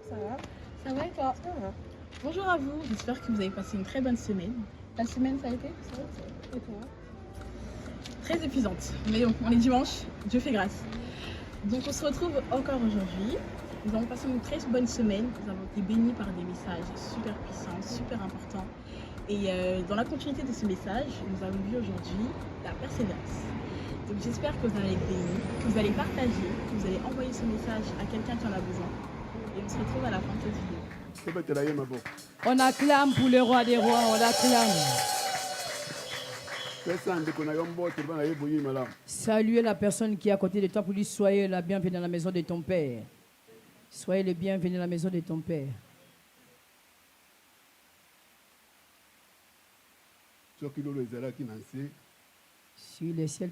Ça va? Ça va et toi? Ça va. Bonjour à vous, j'espère que vous avez passé une très bonne semaine. Ta semaine, ça a été? Ça va. Et toi? Très épuisante, mais bon, on est dimanche, Dieu fait grâce. Donc on se retrouve encore aujourd'hui. Nous avons passé une très bonne semaine, nous avons été bénis par des messages super puissants, super importants. Et dans la continuité de ce message, nous avons vu aujourd'hui la persévérance. Donc j'espère que vous allez être bénis, que vous allez partager, que vous allez envoyer ce message à quelqu'un qui en a besoin. Et on se retrouve à la fin de cette vidéo. On acclame pour le roi des rois, on acclame. Saluez la personne qui est à côté de toi pour lui soyez la bienvenue dans la maison de ton Père. Soyez le bienvenu dans la maison de ton Père. Si le ciel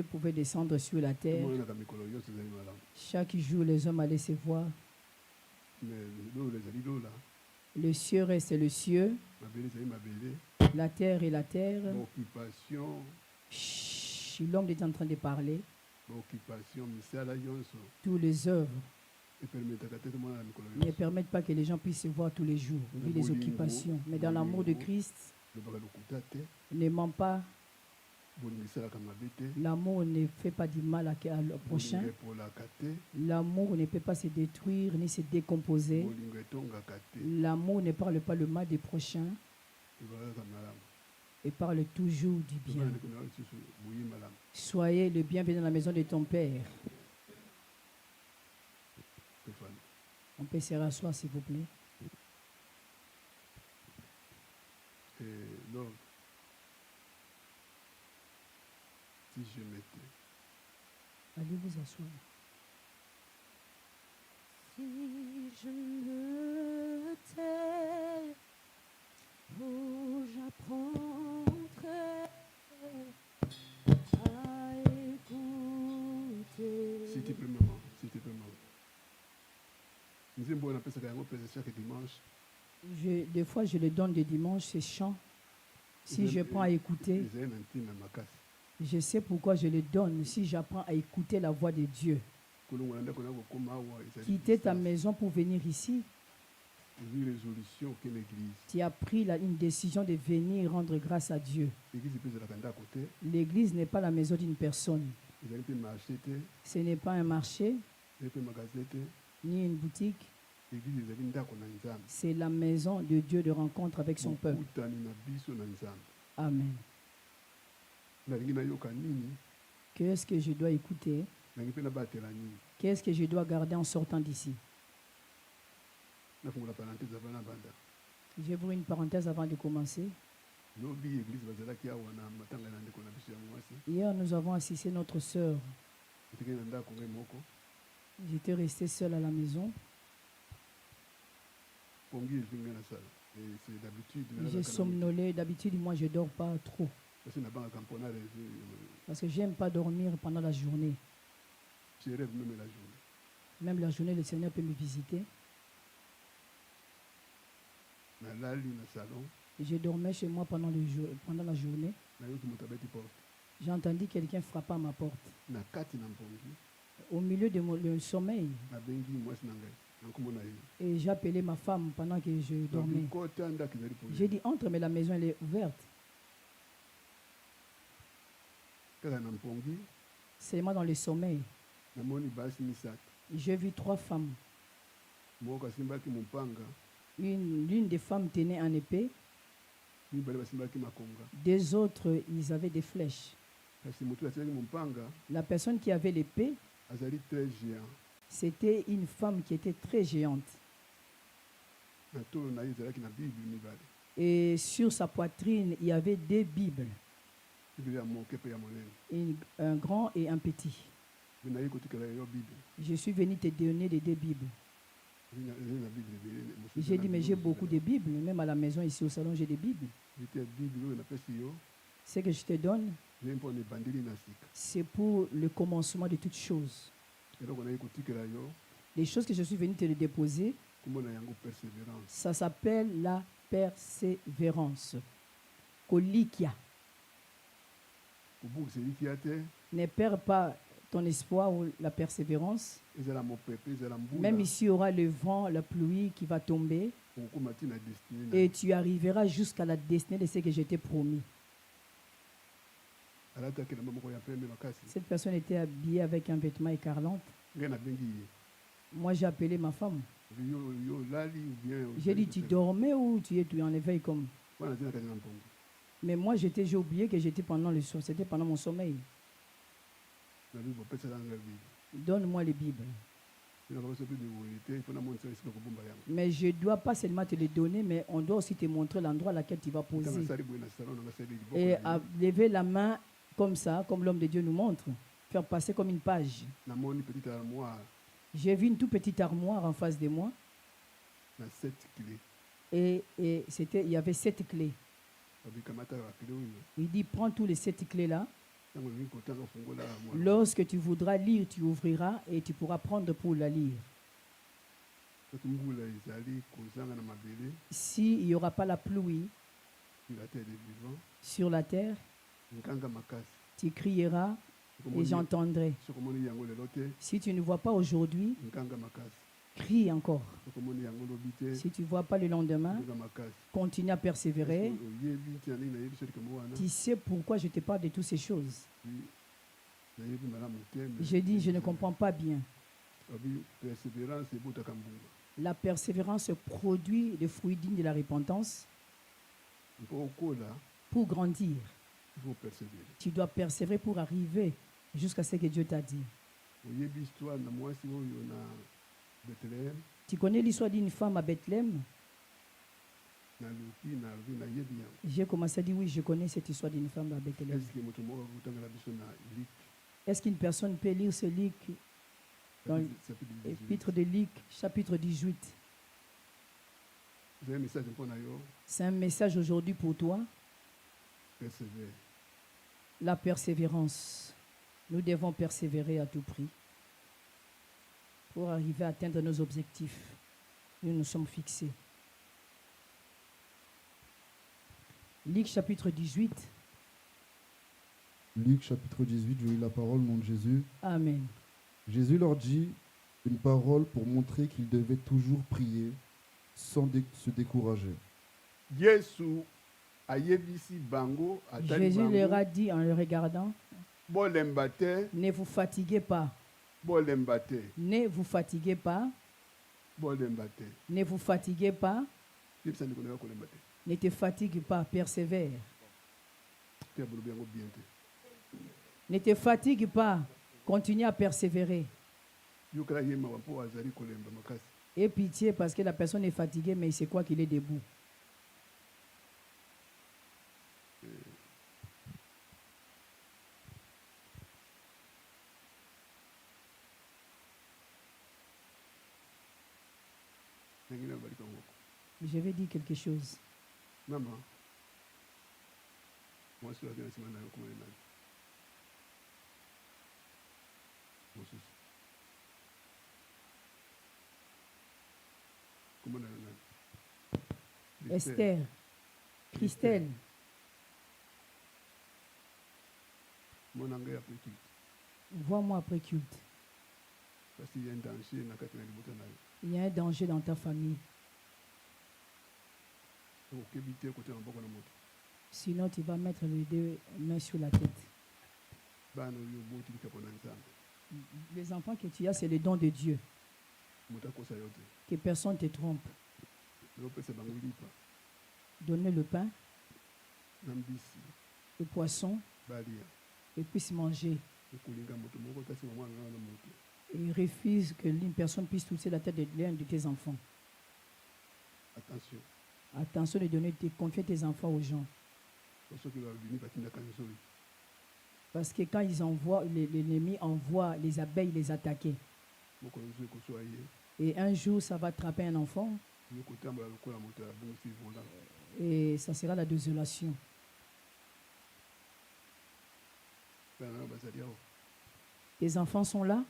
pouvait descendre sur la terre, chaque jour les hommes allaient se voir. Le ciel reste le ciel, la terre est la terre. Chut, l'homme est en train de parler. Tous les œuvres ne permettent pas que les gens puissent se voir tous les jours, vu les occupations. Mais dans l'amour de Christ, ne ment pas. L'amour ne fait pas du mal au prochain. L'amour ne peut pas se détruire ni se décomposer. L'amour ne parle pas le mal des prochains et parle toujours du bien. Soyez le bienvenu dans la maison de ton Père. On peut se rasseoir s'il vous plaît. Si je m'étais. Allez vous asseoir. Si je me tais, oh j'apprendrai à écouter. S'il te plaît, maman. S'il te plaît, maman. Nous sommes bons à penser chaque dimanche. Des fois, je le donne des dimanches, ces chants. Si je prends à écouter, je sais pourquoi je le donne. Si j'apprends à écouter la voix de Dieu. Quitter ta maison pour venir ici. Tu as pris une décision de venir rendre grâce à Dieu. L'église n'est pas la maison d'une personne. Ce n'est pas un marché, ni une boutique. C'est la maison de Dieu de rencontre avec son peuple. Amen. Qu'est-ce que je dois écouter? Qu'est-ce que je dois garder en sortant d'ici? J'ouvre une parenthèse avant de commencer. Hier, nous avons assisté notre sœur. J'étais resté seul à la maison. J'ai somnolé. D'habitude, moi, je ne dors pas trop. Parce que je n'aime pas dormir pendant la journée. Même la journée, le Seigneur peut me visiter. Je dormais chez moi pendant la journée. J'ai entendu quelqu'un frapper à ma porte. Au milieu de mon sommeil. Et j'ai appelé ma femme pendant que je dormais. J'ai dit entre, mais la maison elle est ouverte. Seulement dans le sommeil. J'ai vu 3 femmes. L'une des femmes tenait un épée. 2 autres, ils avaient des flèches. La personne qui avait l'épée, c'était une femme qui était très géante. Et sur sa poitrine, il y avait 2 Bibles. Un grand et un petit. Je suis venu te donner les 2 Bibles. J'ai dit, mais j'ai beaucoup de Bibles. Même à la maison, ici au salon, j'ai des Bibles. Ce que je te donne, c'est pour le commencement de toutes choses. Les choses que je suis venu te les déposer, ça s'appelle la persévérance. Kolikia. Ne perds pas ton espoir ou la persévérance. ezala mopepe ezala Même mbula ici, il y aura le vent, la pluie qui va tomber. okokoma ntina destinée na Et yo. tu arriveras jusqu'à la destinée de ce que je t'ai promis. alataki elamba moko ya pembe makasi Cette personne était habillée avec un vêtement écarlate. ngai nabengi ye Moi, j'ai appelé ma femme. yo olali ou bien J'ai dit, tu dormais ou tu es en éveil comme... wana ntina kati na mpongo Mais moi, j'ai oublié que j'étais pendant le soir. C'était pendant mon sommeil. nabi bopesaka ngai bible Donne-moi les Bibles. nakaba soki deboye te mpo namonisa esika kobomba yango Mais je ne dois pas seulement te les donner, mais on doit aussi te montrer l'endroit à laquelle tu vas ntango poser. nasali boye na salon nanga sali liboko Et na à ye, lever la main comme ça, comme l'homme de Dieu nous montre. Faire passer comme une page. namoni petite armoire J'ai vu une toute petite armoire en face de moi. na 7 clés Et il y avait 7 clés. babikamataka bakile oyo Il dit, prends tous les 7 clés-là. ntango olingi kotanga ofungola armoire Lorsque tu voudras lire, tu ouvriras et tu pourras prendre pour la lire. soki mbula ezali kozanga na mabele S'il n'y aura pas la pluie sur la terre des vivants sur la terre, nkanga makasi tu crieras et j'entendrai. soki omoni yango lelo te Si tu ne vois pas aujourd'hui, nkanga makasi crie encore. soki omoni yango lobi te Si tu ne vois pas le lendemain, nkanga makasi continue à persévérer. oyebi ntina nini nayebi so likambo wana Tu sais pourquoi je te parle de toutes ces choses. nayebi malamu te mais Je dis, je ne comprends pas bien. babi persévérance ebotaka mbuma La persévérance produit le fruit digne de la repentance. mpo okola Pour grandir, il faut persévérer tu dois persévérer pour arriver jusqu'à ce que Dieu t'a dit. oyebi histoire na mwasi oyo na Bethléem Tu connais l'histoire d'une femme à Bethléem? nalobi nalobi nayebi yango J'ai commencé à dire oui, je connais cette histoire d'une femme à Bethléem. eske moto moko akotangela biso na Luc Est-ce qu'une personne peut lire ce Luc, dans chapitre 18 l'épître de Luc, chapitre 18? ezali message mpo na yo C'est un message aujourd'hui pour toi. persévère La persévérance. Nous devons persévérer à tout prix pour arriver à atteindre nos objectifs. Nous nous sommes fixés. Luc chapitre 18. Luc chapitre 18, je lis la parole, nom de Jésus. Amen. Jésus leur dit une parole pour montrer qu'ils devaient toujours prier sans se décourager. yesu ayebisi bango atali Jésus leur bango a dit en le regardant, bolemba te ne vous fatiguez pas, bolemba te ne vous fatiguez pas, bolemba te ne vous fatiguez pas, yebisa ndeko na yo kolemba te ne te fatigue pas, persévère. te ya bolobi yango bien te Ne te fatigue pas, continue à persévérer. yokela ye mawa mpo azali kolemba makasi Et pitié parce que la personne est fatiguée, mais il sait quoi qu'il est debout. ndenge na balika moko Je vais dire quelque chose. mama mwasi oyo aza na nsima na yo komona nani mosusu komona yo nani Esther, Christelle, mona ngai apres culte vois-moi après culte. kasi ya danger na kati na libota na yo Il y a un danger dans ta famille. okebi te kotia maboko na moto Sinon, tu vas mettre les deux mains sur la tête. bana oyo oboti likambo na nzambe Les enfants que tu as, c'est le don de Dieu. moto akosa yo te Que personne ne te trompe. opesa bango lipa Donne le pain, na mbisi le poisson, balia et puisse manger. ekolinga moto moko tasima mwana na wana moto Et refuse que l'une personne puisse toucher la tête de l'un de tes enfants. attention Attention de confier tes enfants aux gens. po soki babimi batindaka nzoi Parce que quand ils envoient, l'ennemi envoie les abeilles les attaquer. mokolo nzoi ekoswa ye Et un jour, ça va attraper un enfant yo kotambola lokola moto abongisi vola et ça sera la désolation. bana na bazali awa Tes enfants sont là.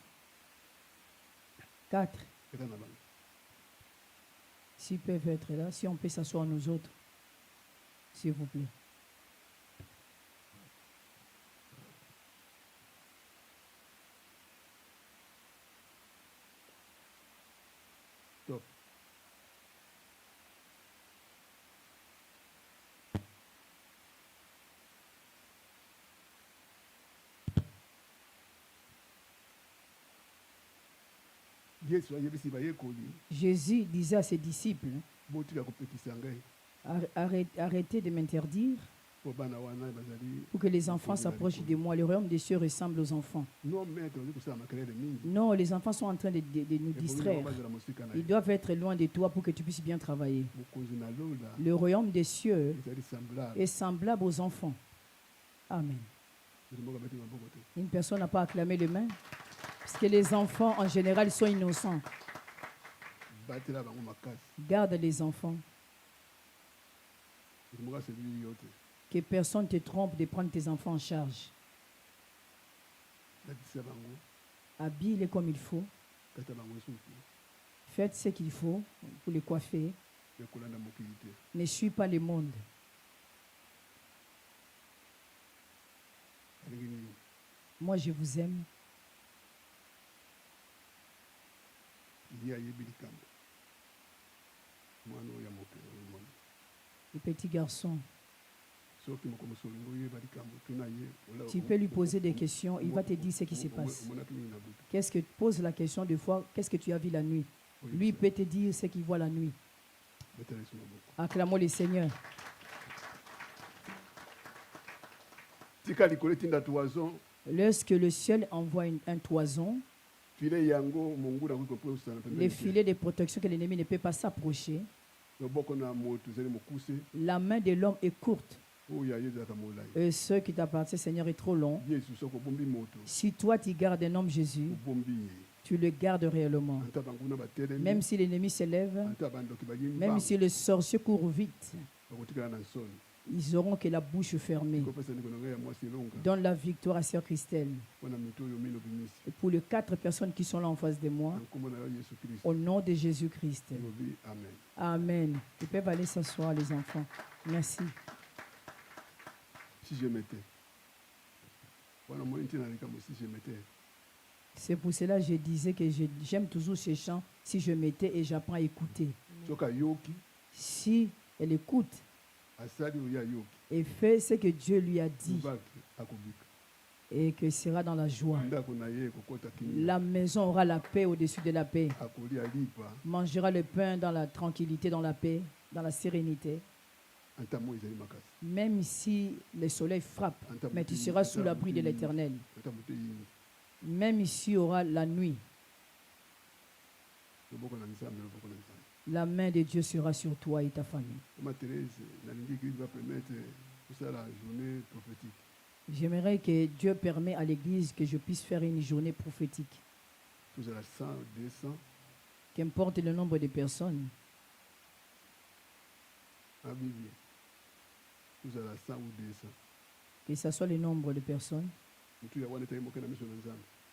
4. eza na bango S'ils peuvent être là, si on peut s'asseoir nous autres, s'il vous plaît. Stop. Jésus disait à ses disciples, arrêtez de m'interdire pour que les enfants s'approchent de moi. Le royaume des cieux ressemble aux enfants. Non, les enfants sont en train de nous distraire. Ils doivent être loin de toi pour que tu puisses bien travailler. Le royaume des cieux est semblable aux enfants. Amen. Une personne n'a pas acclamé les mains parce que les enfants en général sont innocents. Garde les enfants. Que personne ne te trompe de prendre tes enfants en charge. Habille-les comme il faut. Faites ce qu'il faut pour les coiffer. Ne suis pas le monde. Moi, je vous aime. Le petit garçon, tu peux lui poser des questions, il va te dire ce qui se passe. Qu'est-ce que pose la question de fois, qu'est-ce que tu as vu la nuit? Lui peut te dire ce qu'il voit la nuit. Acclamons le Seigneur. Lorsque le ciel envoie un toison, les filets de protection que l'ennemi ne peut pas s'approcher, la main de l'homme est courte. Et ce qui t'appartient, Seigneur, est trop long. Si toi tu gardes un homme Jésus, tu le gardes réellement. Même si l'ennemi s'élève, même si le sorcier court vite, ils auront que la bouche fermée. Donne la victoire à Sœur Christelle. Et pour les 4 personnes qui sont là en face de moi, au nom de Jésus-Christ. Amen. Ils peuvent aller s'asseoir, les enfants. Merci. Si je m'étais. C'est pour cela que je disais que j'aime toujours ces chants. Si je m'étais et j'apprends à écouter. Si elle écoute et fait ce que Dieu lui a dit, et que sera dans la joie. La maison aura la paix au-dessus de la paix. Mangera le pain dans la tranquillité, dans la paix, dans la sérénité. Même si le soleil frappe, mais tu seras sous l'abri de l'Éternel. Même ici il y aura la nuit. La main de Dieu sera sur toi et ta famille. J'aimerais que Dieu permette à l'Église que je puisse faire une journée prophétique. Qu'importe le nombre de personnes. Que ce soit le nombre de personnes.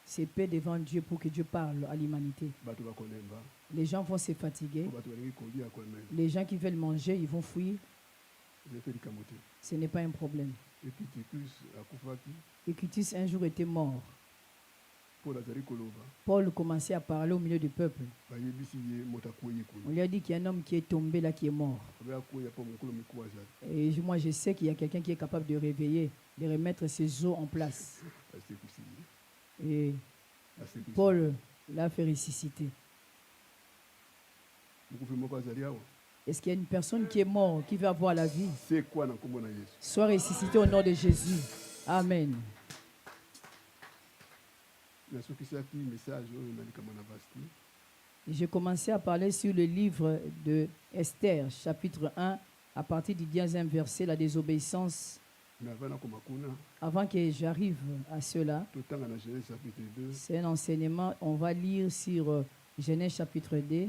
C'est paix devant Dieu pour que Dieu parle à l'humanité. Les gens vont se fatiguer. Les gens qui veulent manger, ils vont fuir. Ce n'est pas un problème. Epictus un jour était mort. Paul commençait à parler au milieu du peuple. On lui a dit qu'il y a un homme qui est tombé là, qui est mort. Et moi, je sais qu'il y a quelqu'un qui est capable de réveiller, de remettre ses os en place. Et Paul l'a fait ressusciter. Est-ce qu'il y a une personne qui est morte, qui veut avoir la vie? Sois ressuscité au nom de Jésus. Amen. J'ai commencé à parler sur le livre de Esther, chapitre 1, à partir du 10e verset, la désobéissance. Avant que j'arrive à cela, c'est un enseignement. On va lire sur Genèse chapitre 2,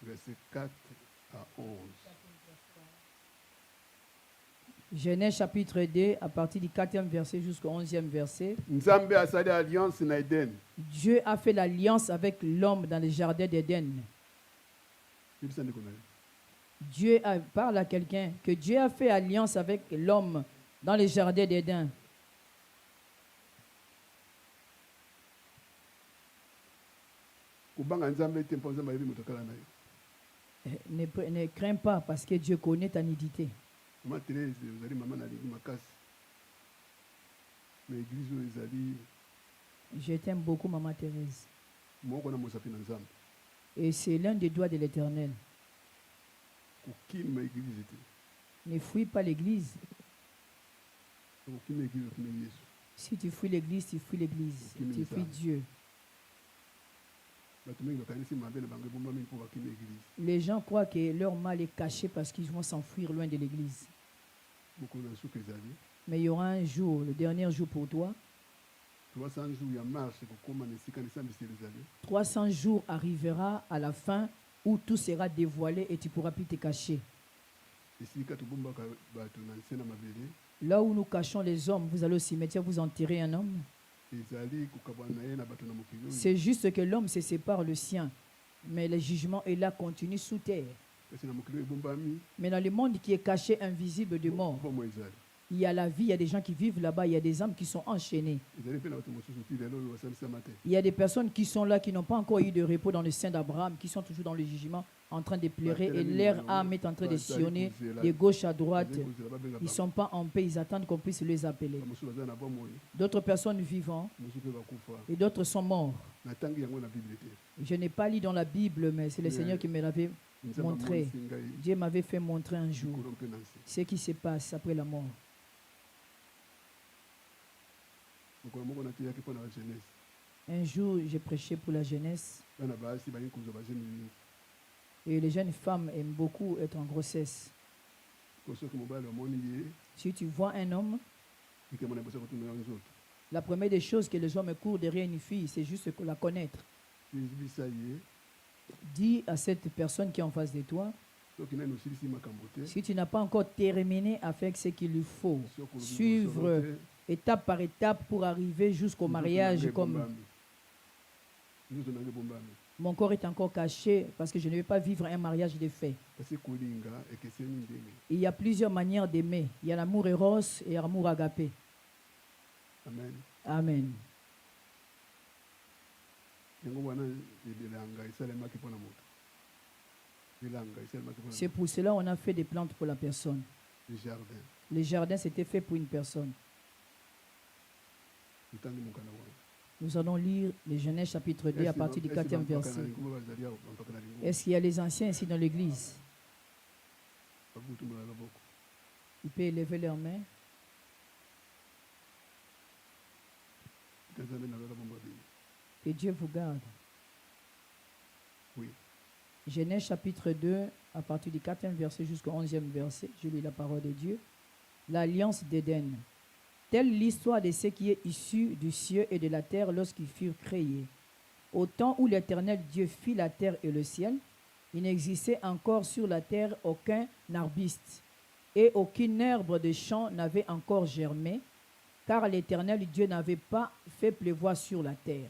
verset 4 à 11. Genèse chapitre 2, à partir du 4e verset jusqu'au 11e verset. Dieu a fait l'alliance avec l'homme dans le jardin d'Éden. Dieu parle à quelqu'un que Dieu a fait alliance avec l'homme dans le jardin d'Éden. Ne crains pas parce que Dieu connaît ta nudité. Maman Thérèse, vous allez maman nalingi makasi. Mais l'église oyo ezali Je t'aime beaucoup, Maman Thérèse. moko na mosapi na Nzambe. Et c'est l'un des doigts de l'Éternel. Kokima église te. Ne fuis pas l'église. Kokima église okima Yesu. Si tu fuis l'église, tu fuis l'église. Tu fuis Dieu. Bato mingi bakanisi mabe na bango ebombami mpo bakima église. Les gens croient que leur mal est caché parce qu'ils vont s'enfuir loin de l'église. Mokolo na suka ezali. Mais il y aura un jour, le dernier jour pour toi. 300 jours ya marche kokoma na esika na esambiseli ezali. 300 jours arrivera à la fin où tout sera dévoilé et tu ne pourras plus te cacher. Esika tobombaka bato na nse na mabele. Là où nous cachons les hommes, vous allez au cimetière, vous enterrez un homme. Ezali kokabwana na ye na bato na mokili oyo. C'est juste que l'homme se sépare le sien. Mais le jugement est là, continue sous terre. Kasi na mokili oyo ebombami. Mais dans le monde qui est caché, invisible de mort, Bomo ezali. il y a la vie, il y a des gens qui vivent là-bas, il y a des âmes qui sont enchaînées. Ezali mpe na bato mosusu ti lelo oyo basalisama te. Il y a des personnes qui sont là, qui n'ont pas encore eu de repos dans le sein d'Abraham, qui sont toujours dans le jugement, en train de pleurer, et leur âme est en train de sillonner de gauche à droite. Bazali kozela babenga Ils ne bango. sont pas en paix, ils attendent qu'on puisse les appeler. Bamosusu baza na bomoi. D'autres personnes vivant Mosusu mpe bakufa. et d'autres sont morts. Natangi yango na Bible te. Je n'ai pas lu dans la Bible, mais c'est le Mais- Seigneur qui me l'avait Nzambe montré. amonisi ngai Dieu m'avait fait montrer un jour likolo mpe na nse. ce qui se passe après la mort. Mokolo moko nateyaki mpo na bajeunesse. Un jour, j'ai prêché pour la jeunesse Bana basi balingi kozwa bazemi mingi. et les jeunes femmes aiment beaucoup être en grossesse. Po soki mobali omoni ye Si tu vois un homme, likemo na biso kotuna yo nzoto. la première des choses que les hommes courent derrière une fille, c'est juste la connaître. Ezibisa ye Dis à cette personne qui est en face de toi, soki nani osilisi makambo te. si tu n'as pas encore terminé à faire ce qu'il lui faut, soki olobi suivre bosolo te, étape par étape pour arriver jusqu'au nzoto mariage, nanga comme ebombami. Nzoto nanga ebombami. mon corps est encore caché parce que je ne vais pas vivre un mariage de fait. Kasi kolinga ekeseni ndenge. Il y a plusieurs manières d'aimer. Il y a l'amour éros et l'amour agapé. Amen. Amen. Yango wana bilanga esalemaki mpo na moto. Bilanga esalemaki mpo na C'est moto. pour cela qu'on a fait des plantes pour la personne. Le jardin. Les jardins, c'était fait pour une personne. Totangi mokanda wana. Nous allons lire les Genèse chapitre 2 à partir du 4e verset. Est-ce qu'il y a les anciens ici dans l'église? Ils peuvent élever leurs mains. Que Dieu vous garde. Oui. Genèse chapitre 2 à partir du 4e verset jusqu'au 11e verset. Je lis la parole de Dieu. L'alliance d'Éden. Telle l'histoire de ce qui est issu du ciel et de la terre lorsqu'ils furent créés. Au temps où l'Éternel Dieu fit la terre et le ciel, il n'existait encore sur la terre aucun arbuste et aucune herbe de champ n'avait encore germé, car l'Éternel Dieu n'avait pas fait pleuvoir sur la terre.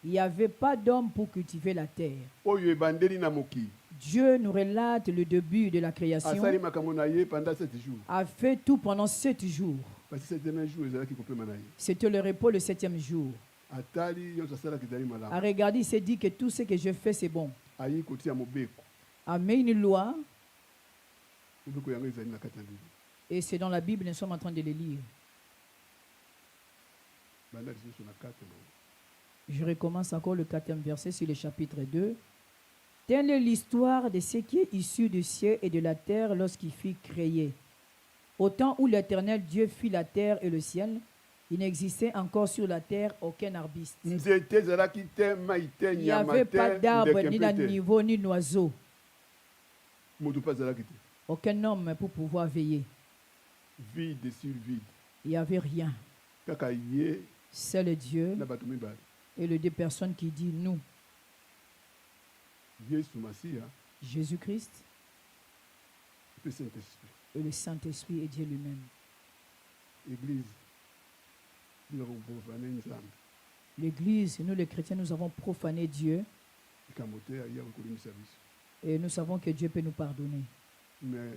Il n'y avait pas d'homme pour cultiver la terre. Oyo ebandeli na moki. Dieu nous relate le début de la création, Asali makambo na ye pendant 7 jours. a fait tout pendant 7 jours. Parce que 7e jour ezalaki kopema na ye. C'était le repos le 7e jour. Atali nyonso asalaki ezali À malamu. regarder, il s'est dit que tout ce que je fais, c'est bon. Ayi kotia mobeko. A mis une loi, Mobeko yango ezali na kati ya Bible. et c'est dans la Bible, nous sommes en train de le lire. Banda lisusu na 4 na. Je recommence encore le 4e verset sur le chapitre 2. Telle est l'histoire de ce qui est issu du ciel et de la terre lorsqu'il fut créé. Au temps où l'Éternel Dieu fit la terre et le ciel, il n'existait encore sur la terre aucun arbuste. Nzete ezalaki te, mai te, Il n'y nyama avait te, pas d'arbre, ndeke ni mpe te. d'aniveau, ni d'oiseau. Moto mpe azalaki te. Aucun homme pour pouvoir veiller. Vide sur vide. Il n'y avait rien. Kaka ye C'est Dieu na bato mibale. et les deux personnes qui disent nous, Yesu Masiya Jésus-Christ mpe Saint-Esprit. et le Saint-Esprit et Dieu lui-même. Église. Bila koprofane Nzambe. L'Église, nous les chrétiens, nous avons profané Dieu Likambo te aya kolimisa biso. et nous savons que Dieu peut nous pardonner. Mais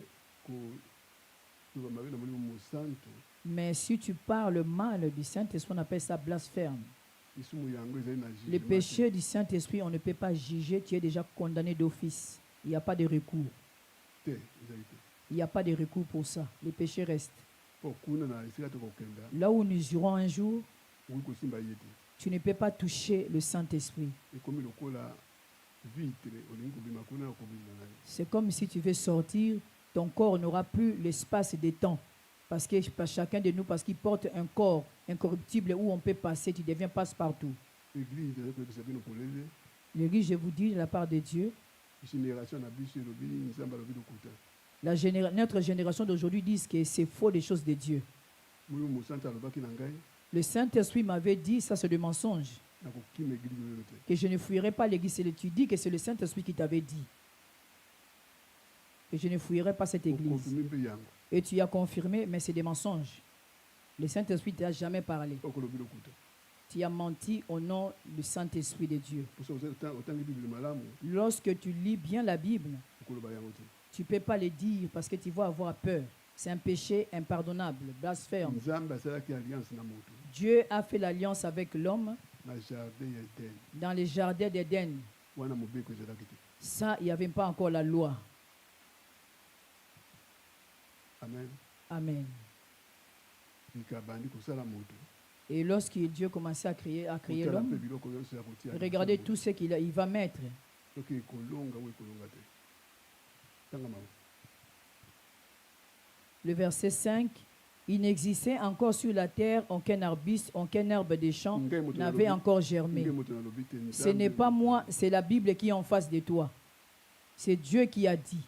koyoba mabe na molimo mosantu Mais si tu parles mal du Saint-Esprit, on appelle ça blasphème. lisumu yango ezali na Le jugement te. péché du Saint-Esprit, on ne peut pas juger, tu es déjà condamné d'office. Il n'y a pas de recours. te ezali te Il n'y a pas de recours pour ça. Les péchés restent. mpo kuna na esika tokokenda Là où nous irons un jour, okoki kosimba ye te tu ne peux pas toucher le Saint-Esprit. ekomi lokola vitre olingi kobima kuna okobima na ye C'est comme si tu veux sortir, ton corps n'aura plus l'espace et le temps. Parce que chacun de nous, parce qu'il porte un corps incorruptible où on peut passer, tu deviens passe-partout. église ezali koyebisa bino polele L'église, je vous dis, de la part de Dieu, génération na biso elobi nzambe alobi lokuta notre génération d'aujourd'hui dit que c'est faux les choses de Dieu. moyo mosantu alobaki na ngai Le Saint-Esprit m'avait dit, ça c'est le mensonge, nakokima église oyo te que je ne fuirai pas l'église. Tu dis que c'est le Saint-Esprit qui t'avait dit que je ne fuirai pas cette église. okonfirme mpe yango Et tu as confirmé, mais c'est des mensonges. Le Saint-Esprit ne t'a jamais parlé. okolobi lokuta Tu as menti au nom du Saint-Esprit de Dieu. mposo otangi bible malamu Lorsque tu lis bien la Bible, okoloba yango te tu ne peux pas le dire parce que tu vas avoir peur. C'est un péché impardonnable, blasphème. nzambe asalaki alliance na moto Dieu a fait l'alliance avec l'homme na jardin ya eden dans les jardins d'Éden. wana mobeko ezalaki te Ça, il n'y avait pas encore la loi. amen Amen. lika bandi kosala moto Et lorsque Dieu commençait à créer kotala mpe l'homme, biloko nyonso ya kotia regardez tout ce qu'il va mettre. soki ekolonga o ekolonga te tanga mawa Le verset 5, il n'existait encore sur la terre aucun arbuste, aucun herbe des champs Ngai moto n'avait nalobi- encore germé. ngai moto nalobi te Ce n'est pas moi, c'est la Bible qui est en face de toi. C'est Dieu qui a dit.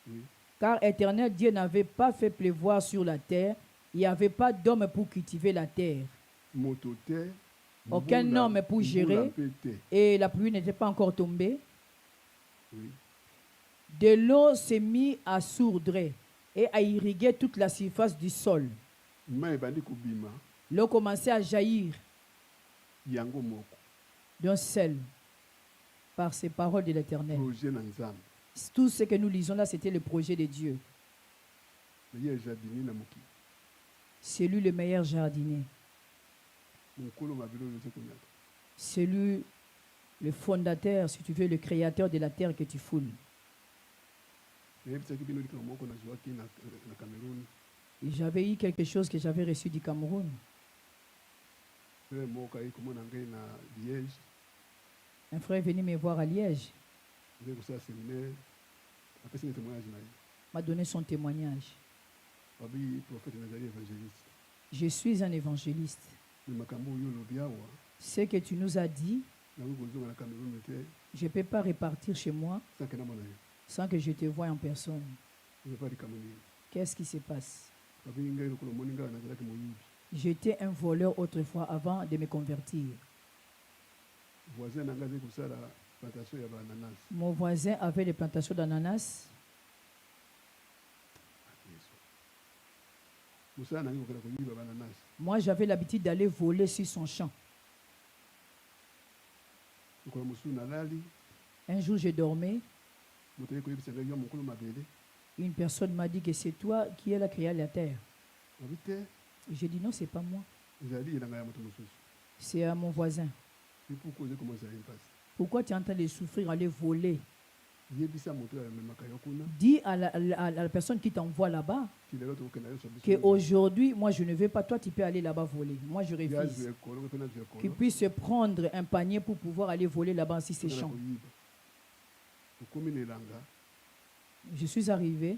Oui. Car éternel Dieu n'avait pas fait pleuvoir sur la terre. Il n'y avait pas d'homme pour cultiver la terre. moto te Aucun mbula- homme pour mbula gérer. mpe te Et la pluie n'était pas encore tombée. oui. De l'eau s'est mise à sourdre et à irriguer toute la surface du sol. mai ebandi kobima L'eau commençait à jaillir yango moko d'un seul par ces paroles de l'Éternel. projet na nzambe Tout ce que nous lisons là, c'était le projet de Dieu. na ye jardinier na mokili C'est lui le meilleur jardinier. mokolo mabilo oyo te konyata C'est lui le fondateur, si tu veux, le créateur de la terre que tu foules. nayebisaki bino likambo moko nazwaki na cameroun Et j'avais eu quelque chose que j'avais reçu du Cameroun. frere moko ayi komona ngai na liège Un frère est venu me voir à Liège, ngai kosala séminaire apesi ngai témoignage na ye m'a donné son témoignage. babi prophète nazali évangéliste Je suis un évangéliste. me makambo oyo olobi awa Ce que tu nous as dit, nango kozonga na cameroun te je ne peux pas repartir chez moi sanke namona yo sans que je te voie en personne. ezopa likambo nini Qu'est-ce qui se passe? babi ngai lokolo omoni ngai nazalaki moyibi J'étais un voleur autrefois avant de me convertir. voisin na ngai azali kosala plantation ya baananas Mon voisin avait des plantations d'ananas. mosala nangi kokenda koyiba baananas Moi, j'avais l'habitude d'aller voler sur son champ. lokolo mosusu nalali Un jour, je dormais. moto ayi koyebisa ngai yo mokolo mabele Une personne m'a dit que c'est toi qui es la créé la terre. babi te J'ai dit non, c'est pas moi. ezali ye na ngai ya moto mosusu C'est à mon voisin. epuku ozali komona ezali mpasi Pourquoi tu es en train de souffrir, aller voler? yebisa moto oyo amemaka yo kuna Dis à la personne qui t'envoie là-bas ti lelo tokokenda nyonso qu'aujourd'hui, moi, je ne veux pas. Toi, tu peux aller là-bas voler. Moi, je yazwa refuse. ekolo mpe nazwa ekolo Qu'il puisse prendre un panier pour pouvoir aller voler là-bas si c'est tokenda champ. koyiba okomi na elanga Je suis arrivé,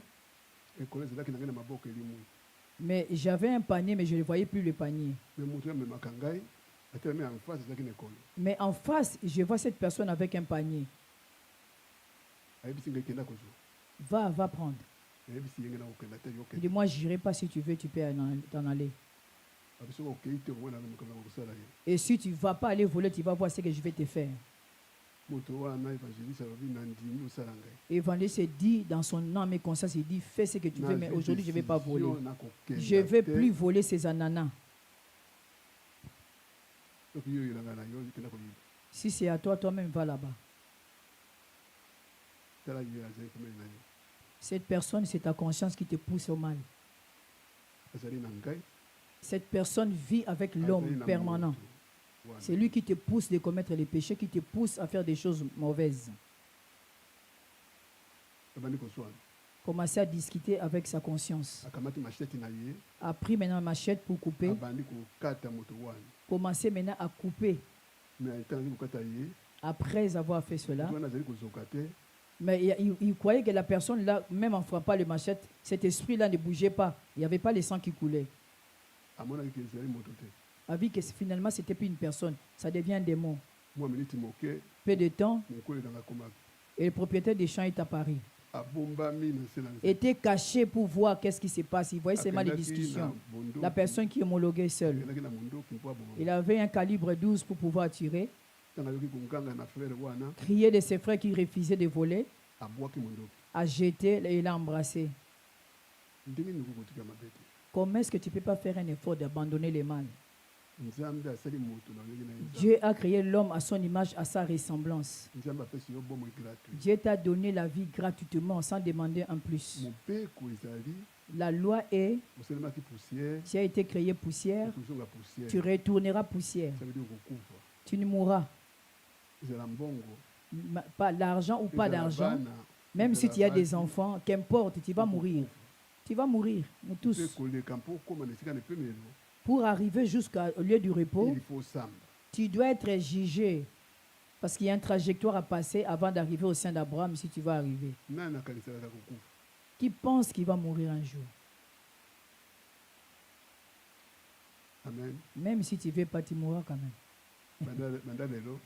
ekolo ezalaki na ngai na maboko elimwi mais j'avais un panier, mais je ne voyais plus le panier. me moto oyo amemaka ngai atelemi en face ezalaki na ekolo Mais en face, je vois cette personne avec un panier. ayebisi ngai kenda kozwa Va prendre. nayebisi ye ngai na kokenda te Il dit, yokende moi, je n'irai pas si tu veux, tu peux t'en aller. babi soki okei te komona makambo ya kosala ye Et si tu ne vas pas aller voler, tu vas voir ce que je vais te faire. moto wana évangéliste alobi na ndimi osala ngai Évangéliste dit dans son âme et conscience, il dit, fais ce que tu veux, mais aujourd'hui, je ne vais pas voler. Je ne vais plus voler ces ananas. soki yo elanga na yo kenda koyiba Si c'est à toi, toi-même, va là-bas. tala ye azali komeli na yo Cette personne, c'est ta conscience qui te pousse au mal. azali na ngai Cette personne vit avec azali l'homme na permanent. moto wana. C'est lui qui te pousse de commettre les péchés, qui te pousse à faire des choses mauvaises. abandi koswana Commençait à discuter avec sa conscience. akamati machete na ye A pris maintenant ma machette pour couper. abandi kokata moto wana Commençait maintenant à couper. mais ntangi kokata ye Après avoir fait cela, moto wana azali kozoka te mais il croyait que la personne là, même en frappant le machette, cet esprit-là ne bougeait pas. Il n'y avait pas le sang qui coulait. amonaki ke ezali moto te A vu que finalement, ce n'était plus une personne. Ça devient un démon. mwa miniti moke Peu de temps, mokolo nanga akomaki et le propriétaire des champs est apparu. abombami na se na nzete. Était caché pour voir qu'est-ce qui se passe. Il voyait seulement les Akendaki discussions. na bondo- La personne qui homologuait seule. akendaki na mondoki mpo aboma Il avait un calibre 12 pour pouvoir tirer. ntango ayoki konganga na frere wana Crier de ses frères qui refusaient de voler. abwaki mondoki A jeté et il a embrassé. ndenge nini kokotika mabe te Comment est-ce que tu ne peux pas faire un effort d'abandonner le mal? nzambe asali moto na ndenge na ye nzambe. Dieu a créé l'homme à son image, à sa ressemblance. nzambe apesi yo bomoi gratuit Dieu t'a donné la vie gratuitement sans demander un plus. mobeko ezali La loi est, osalemaki poussière tu as été créé poussière, okozonga poussière tu retourneras poussière. ça veut dire kokufa Tu ne mourras. ezala mbongo Pas l'argent ou pas ezala d'argent, bana, même si ezala tu as des basi, enfants, qu'importe, tu vas mourir. Tu vas mourir, nous mpe tous. koleka mpo okóma na esika na epemelo Pour arriver jusqu'au lieu du repos, il faut samba tu dois être jugé. Parce qu'il y a une trajectoire à passer avant d'arriver au sein d'Abraham si tu vas arriver. nani akaniselaka kokufa Qui pense qu'il va mourir un jour? amen Même si tu ne veux pas, tu mourras quand même. banda lelo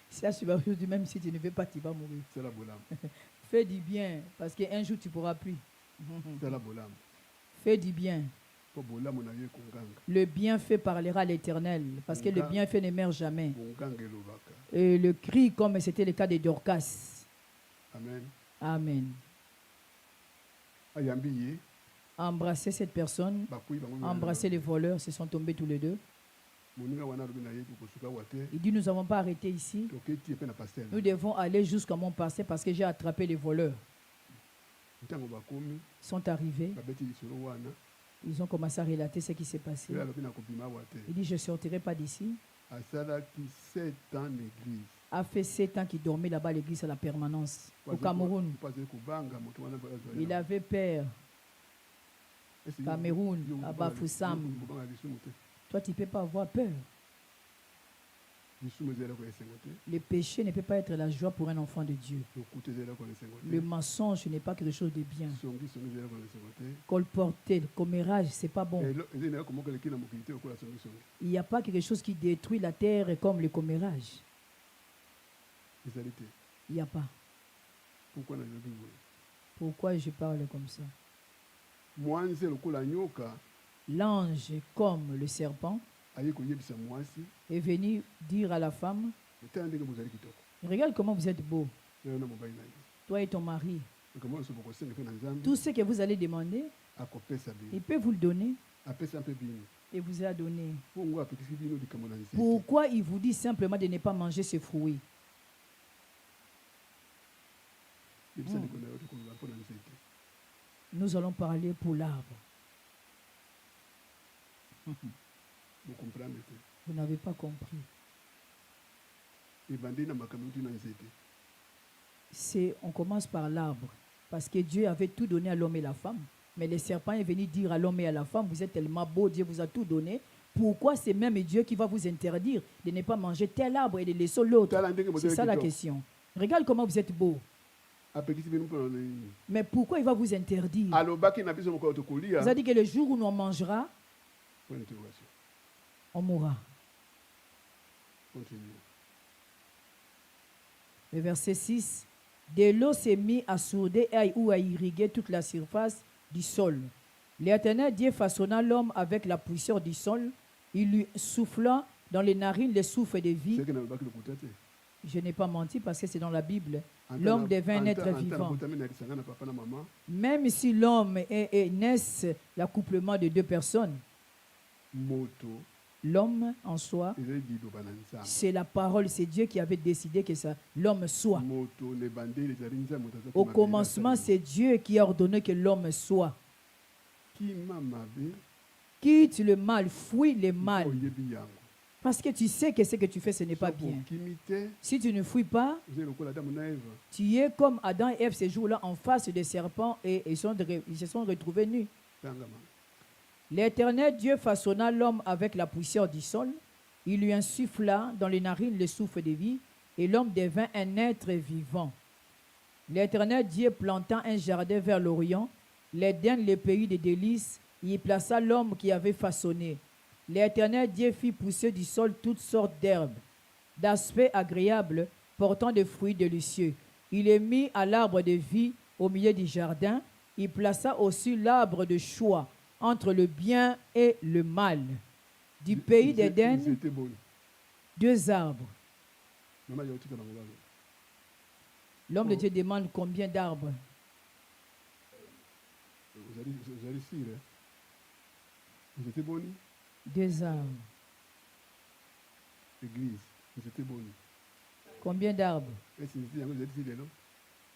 Ça, tu vas dire, même si tu ne veux pas, tu vas mourir. sala bolamu Fais du bien, parce qu'un jour, tu ne pourras plus. sala bolamu Fais du bien. mpo bolamu na yo ekonganga Le bienfait parlera à l'Éternel, parce que le bienfait ne meurt jamais. bonganga elobaka Et le cri, comme c'était le cas de Dorcas. amen Amen. ayambi ye Embrasser cette personne, bakui bango embrasser les voleurs, se sont tombés tous les deux. moninga wana alobi na ye tokosuka awa te Il dit, nous n'avons pas arrêté ici. toketi epe na paster Nous devons aller jusqu'à mon passé parce que j'ai attrapé les voleurs. ntango bakomi Ils sont arrivés, babeti lisolo wana ils ont commencé à relater ce qui s'est passé. oyo alobi na kobima awa te Il dit, je ne sortirai pas d'ici. asalaki 7 ans na église A fait 7 ans qu'il dormait là-bas à l'église à la permanence, au Cameroun. mpo azali kobanga moto wana mpo azwa Il yango. avait peur. Esi Cameroun, yo à kobanga- Bafoussam. yo kobanga lisumu te Toi, tu ne peux pas avoir peur. lisumu ezalaka esengo te Le péché ne peut pas être la joie pour un enfant de Dieu. lokuta ezalaka na esengo Le te mensonge n'est pas quelque chose de bien. songi ezalaka na esengo te Colporter, le commérage, c'est pas bon. ezali nayaka moka eleki na mokili te lokola songisongi Il n'y a pas quelque chose qui détruit la terre comme le commérage. ezali te Il n'y a pas. pourkui nalobi boye Pourquoi je parle comme ça? mwanze lokola nyoka L'ange, comme le serpent, aye koyebisa mwasi est venu dire à la femme, etala ndenge bozali kitoko regarde comment vous êtes beau, lelo na mobali na ye toi et ton mari. likambo nyonso bokosenga mpe na nzambe Tout ce que vous allez demander, akopesa bino il peut vous le donner apesa mpe bino et vous a donné. mpo ngo apekisi bino likambo na nzete Pourquoi il vous dit simplement de ne pas manger ce fruit? yebisa ndeko na yo te koloba mpo na nzete Nous allons parler pour l'arbre. bokomprendre te Vous n'avez pas compris. ebandeli na makambo euti na nzete On commence par l'arbre. Parce que Dieu avait tout donné à l'homme et la femme. Mais le serpent est venu dire à l'homme et à la femme, vous êtes tellement beau, Dieu vous a tout donné. Pourquoi c'est même Dieu qui va vous interdire de ne pas manger tel arbre et de laisser l'autre? tala ndenge C'est bozali ça la kitoko question. Regarde comment vous êtes beau. apekisi bino mpo na nini Mais pourquoi il va vous interdire? alobaki na biso mokolo tokolia Vous a dit que le jour où nous en mangera, point d'interrogation on mourra. continue Le verset 6. De l'eau s'est mis à souder ou à irriguer toute la surface du sol. L'Éternel Dieu façonna l'homme avec la puissance du sol. Il lui souffla dans les narines le souffle de vie. seke nalobaki lokuta te Je n'ai pas menti parce que c'est dans la Bible. L'homme devint un être vivant. botami na lisanga na papa na mama Même si l'homme naisse l'accouplement de deux personnes, moto l'homme en soi, ezali liloba na nzambe c'est la parole, c'est Dieu qui avait décidé que ça, l'homme soit. moto na ebandeli ezali nzambe moto aza Au kima commencement, mabele c'est Dieu qui a ordonné que l'homme soit. kima mabe Quitte le mal, fuis le mal. oyebi yango Parce que tu sais que ce que tu fais, ce n'est pas bien. Si tu ne fuis pas, tu es comme Adam et Ève ces jours-là en face des serpents et ils se sont retrouvés nus. L'Éternel Dieu façonna l'homme avec la poussière du sol. Il lui insuffla dans les narines le souffle de vie et l'homme devint un être vivant. L'Éternel Dieu planta un jardin vers l'Orient, l'Éden, le pays des délices. Il y plaça l'homme qui avait façonné. L'Éternel Dieu fit pousser du sol toutes sortes d'herbes, d'aspect agréable, portant des fruits délicieux. Il est mis à l'arbre de vie au milieu du jardin. Il plaça aussi l'arbre de choix entre le bien et le mal. Du pays d'Éden, 2 arbres. L'homme de Dieu demande combien d'arbres? Vous étiez boni? 2 arbres. Église, vous étiez boni. Combien d'arbres?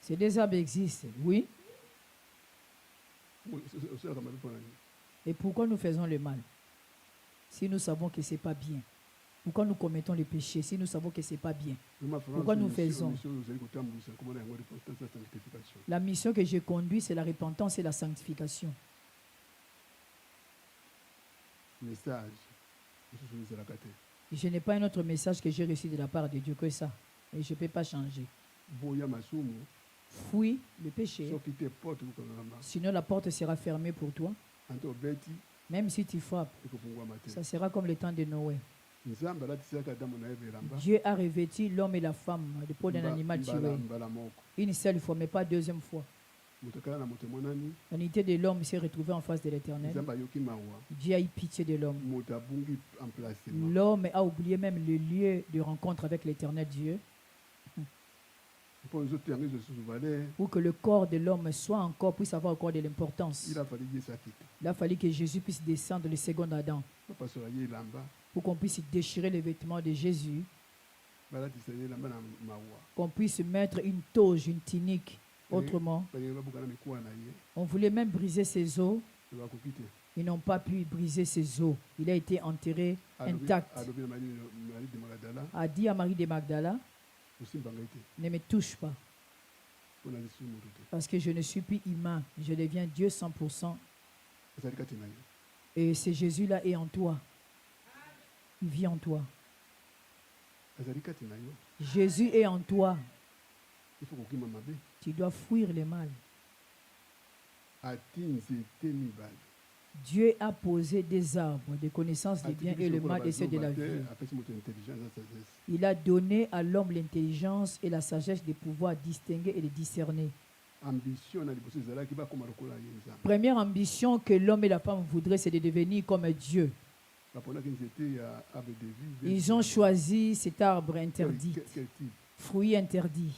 Ces 2 arbres existent, oui. Et pourquoi nous faisons le mal? Si nous savons que ce n'est pas bien. Pourquoi nous commettons le péché si nous savons que ce n'est pas bien? Pourquoi nous faisons? La mission que j'ai conduite, c'est la repentance et la sanctification. Message. Je n'ai pas un autre message que j'ai reçu de la part de Dieu que ça. Et je ne peux pas changer. Fuis le péché. Sinon la porte sera fermée pour toi. Même si tu frappes, ça sera comme le temps de Noé. Dieu a revêtu l'homme et la femme de peau d'un animal tué. Une seule fois, mais pas 2e fois. L'unité de l'homme s'est retrouvée en face de l'Éternel. Dieu a eu pitié de l'homme. L'homme a oublié même le lieu de rencontre avec l'Éternel Dieu. Pour que le corps de l'homme puisse avoir encore de l'importance. Il a fallu que Jésus puisse descendre le second Adam. Pour qu'on puisse déchirer les vêtements de Jésus. Qu'on puisse mettre une toge, une tunique. Autrement, on voulait même briser ses os. Ils n'ont pas pu briser ses os. Il a été enterré intact. A dit à Marie de Magdala, ne me touche pas. Parce que je ne suis plus humain. Je deviens Dieu 100%. Et ce Jésus-là est en toi. Il vit en toi. Jésus est en toi. Tu dois fuir le mal. Dieu a posé des arbres de connaissance du bien et le mal et ceux de la vie. Il a donné à l'homme l'intelligence et la sagesse de pouvoir distinguer et de discerner. Première ambition que l'homme et la femme voudraient, c'est de devenir comme Dieu. Ils ont choisi cet arbre interdit, fruit interdit.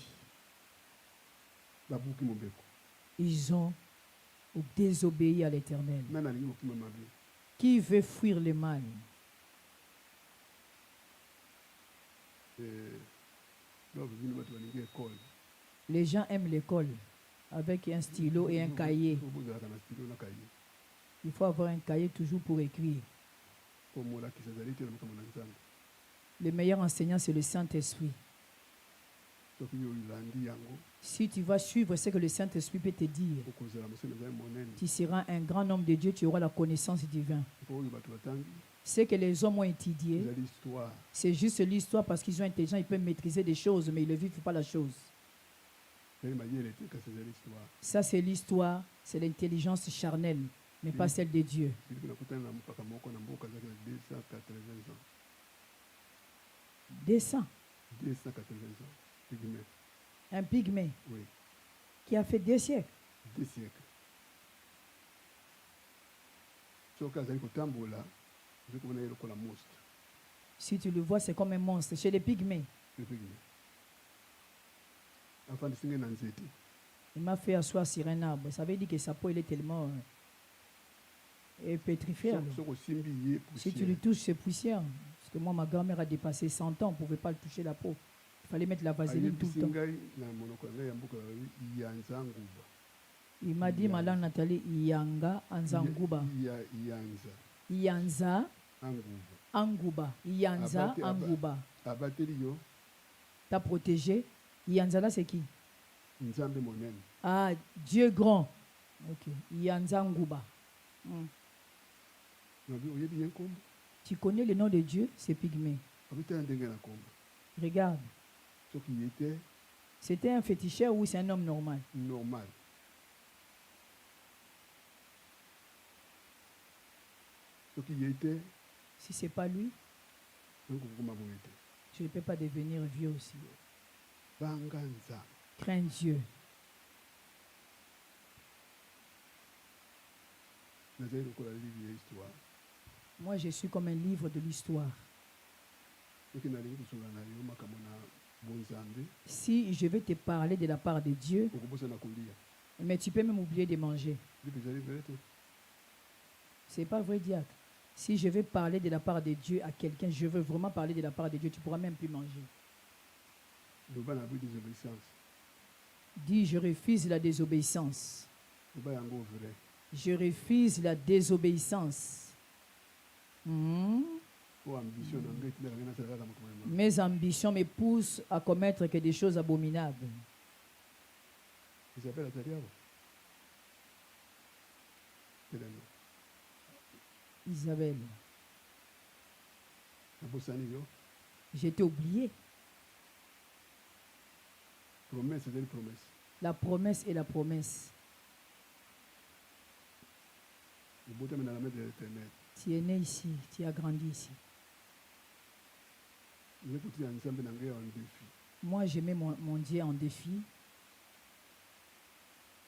Ils ont désobéi à l'Éternel. Qui veut fuir le mal? Les gens aiment l'école avec un stylo et un cahier. Il faut avoir un cahier toujours pour écrire. Le meilleur enseignant, c'est le Saint-Esprit. Si tu vas suivre ce que le Saint-Esprit peut te dire, tu seras un grand homme de Dieu, tu auras la connaissance divine. Ce que les hommes ont étudié, c'est juste l'histoire parce qu'ils sont intelligents, ils peuvent maîtriser des choses, mais ils ne vivent pas la chose. Ça, c'est l'histoire, c'est l'intelligence charnelle, mais pas celle de Dieu. 280 ans. Un pygmée, oui, qui a fait 2 siècles. 2 siècles. Si tu le vois, c'est comme un monstre. Chez les pygmées, il m'a fait asseoir sur un arbre. Ça veut dire que sa peau il est tellement pétrifiée. Si tu le touches, c'est poussière. Parce que moi, ma grand-mère a dépassé 100 ans, on ne pouvait pas le toucher la peau. Il fallait mettre la vaseline tout le temps. Il m'a dit, Madame Nathalie, Yanga Anzanguba. Yanza Anguba. Yanza Anguba. abateli yo T'as protégé. Yanza là, c'est qui? nzambe monene. Ah, Dieu grand. Ok. Yanza Anguba. Nabi oyebi ye nkombo Tu connais le nom de Dieu? C'est Pygmée. abitala ndenge na nkombo Regarde. soki ye te C'était un féticheur ou c'est un homme normal? normal. Soki ye te Si c'est pas lui, nakokoma boye te. je ne peux pas devenir vieux aussi. Banga nzambe Crains Dieu. nazali lokola livre ya histoire. Moi, je suis comme un livre de l'histoire. Soki nalingi kosunga na yo makambo na bonzambe Si je vais te parler de la part de Dieu, okobosana kolia mais tu peux même oublier de manger. lipe ezali vere te. C'est pas vrai, diacre. Si je vais parler de la part de Dieu à quelqu'un, je veux vraiment parler de la part de Dieu, tu pourras même plus manger. loba na bi désobéissance Dis, je refuse la désobéissance. loba yango vrai. Je refuse la désobéissance. Po ambition na ngai tinaka ngai nasala kaka makambo ya mabe. Mes ambitions me poussent à commettre que des choses abominables. Isabelle azali awa telema Isabelle, nabosani yo je t'ai oublié. promesse ezali promesse. La promesse est la promesse. obotami na la main de l'éternel Tu es né ici, tu as grandi ici. nzali kotia nzambe na ngai en défi. Moi, je mets mon Dieu en défi.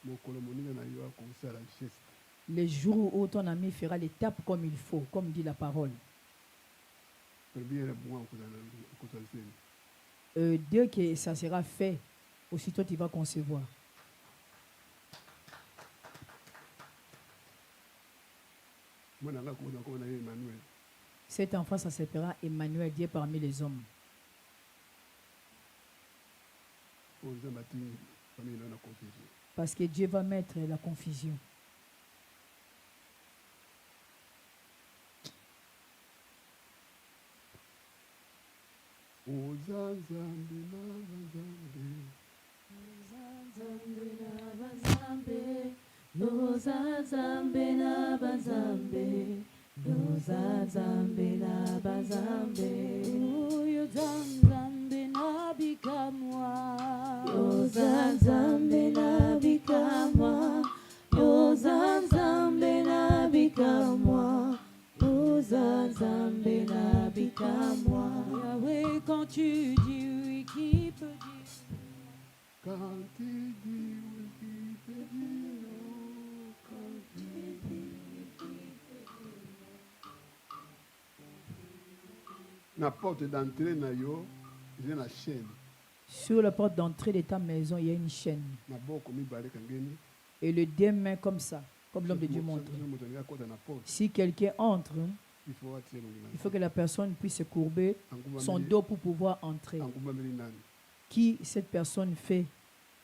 mokolo moninga na yo akosala geste Le jour où ton ami fera l'étape comme il faut, comme dit la parole. première mwa okozala seni Dès que ça sera fait, aussitôt tu vas concevoir. mwana ngai akobona komona ye Emmanuel. Cet enfant, ça s'appellera Emmanuel, Dieu parmi les hommes. po nzambe atindi famille na yo na confusion. Parce que Dieu va mettre la confusion. oza nzambe na banzambe Yahweh, quand tu dis oui, qui peut dire quand tu dis oui qui peut dire non, quand tu dis na porte d'entrée na yo eza na chaîne Sur la porte d'entrée de ta maison, il y a une chaîne. maboko mibale kangeni. Et le deux mains comme ça, comme l'homme de Dieu montre. moto alingi akota na porte Si quelqu'un entre, il faut atie elongi na il faut que la personne puisse se courber son dos pour pouvoir entrer. angumbameli nani Qui cette personne fait?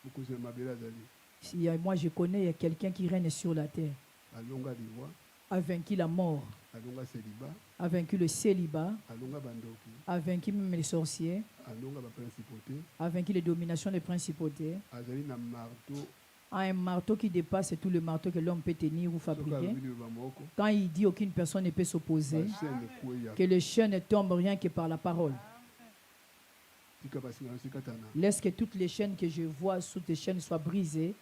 mokonzi ya mabele azali Moi, je connais, il y a quelqu'un qui règne sur la terre, alonga liwa a vaincu la mort, alonga seliba a vaincu le célibat, alonga bandoki a vaincu même les sorciers, alonga baprincipauté a vaincu les dominations des principautés, azali na marteau a un marteau qui dépasse tout le marteau que l'homme peut tenir ou soki fabriquer. alobi liloba moko Quand il dit aucune personne ne peut s'opposer, bachaine ekweya que le chien ne tombe rien que par la parole. tika basinga na sikatana Laisse que toutes les chaînes que je vois sous tes chaînes soient brisées,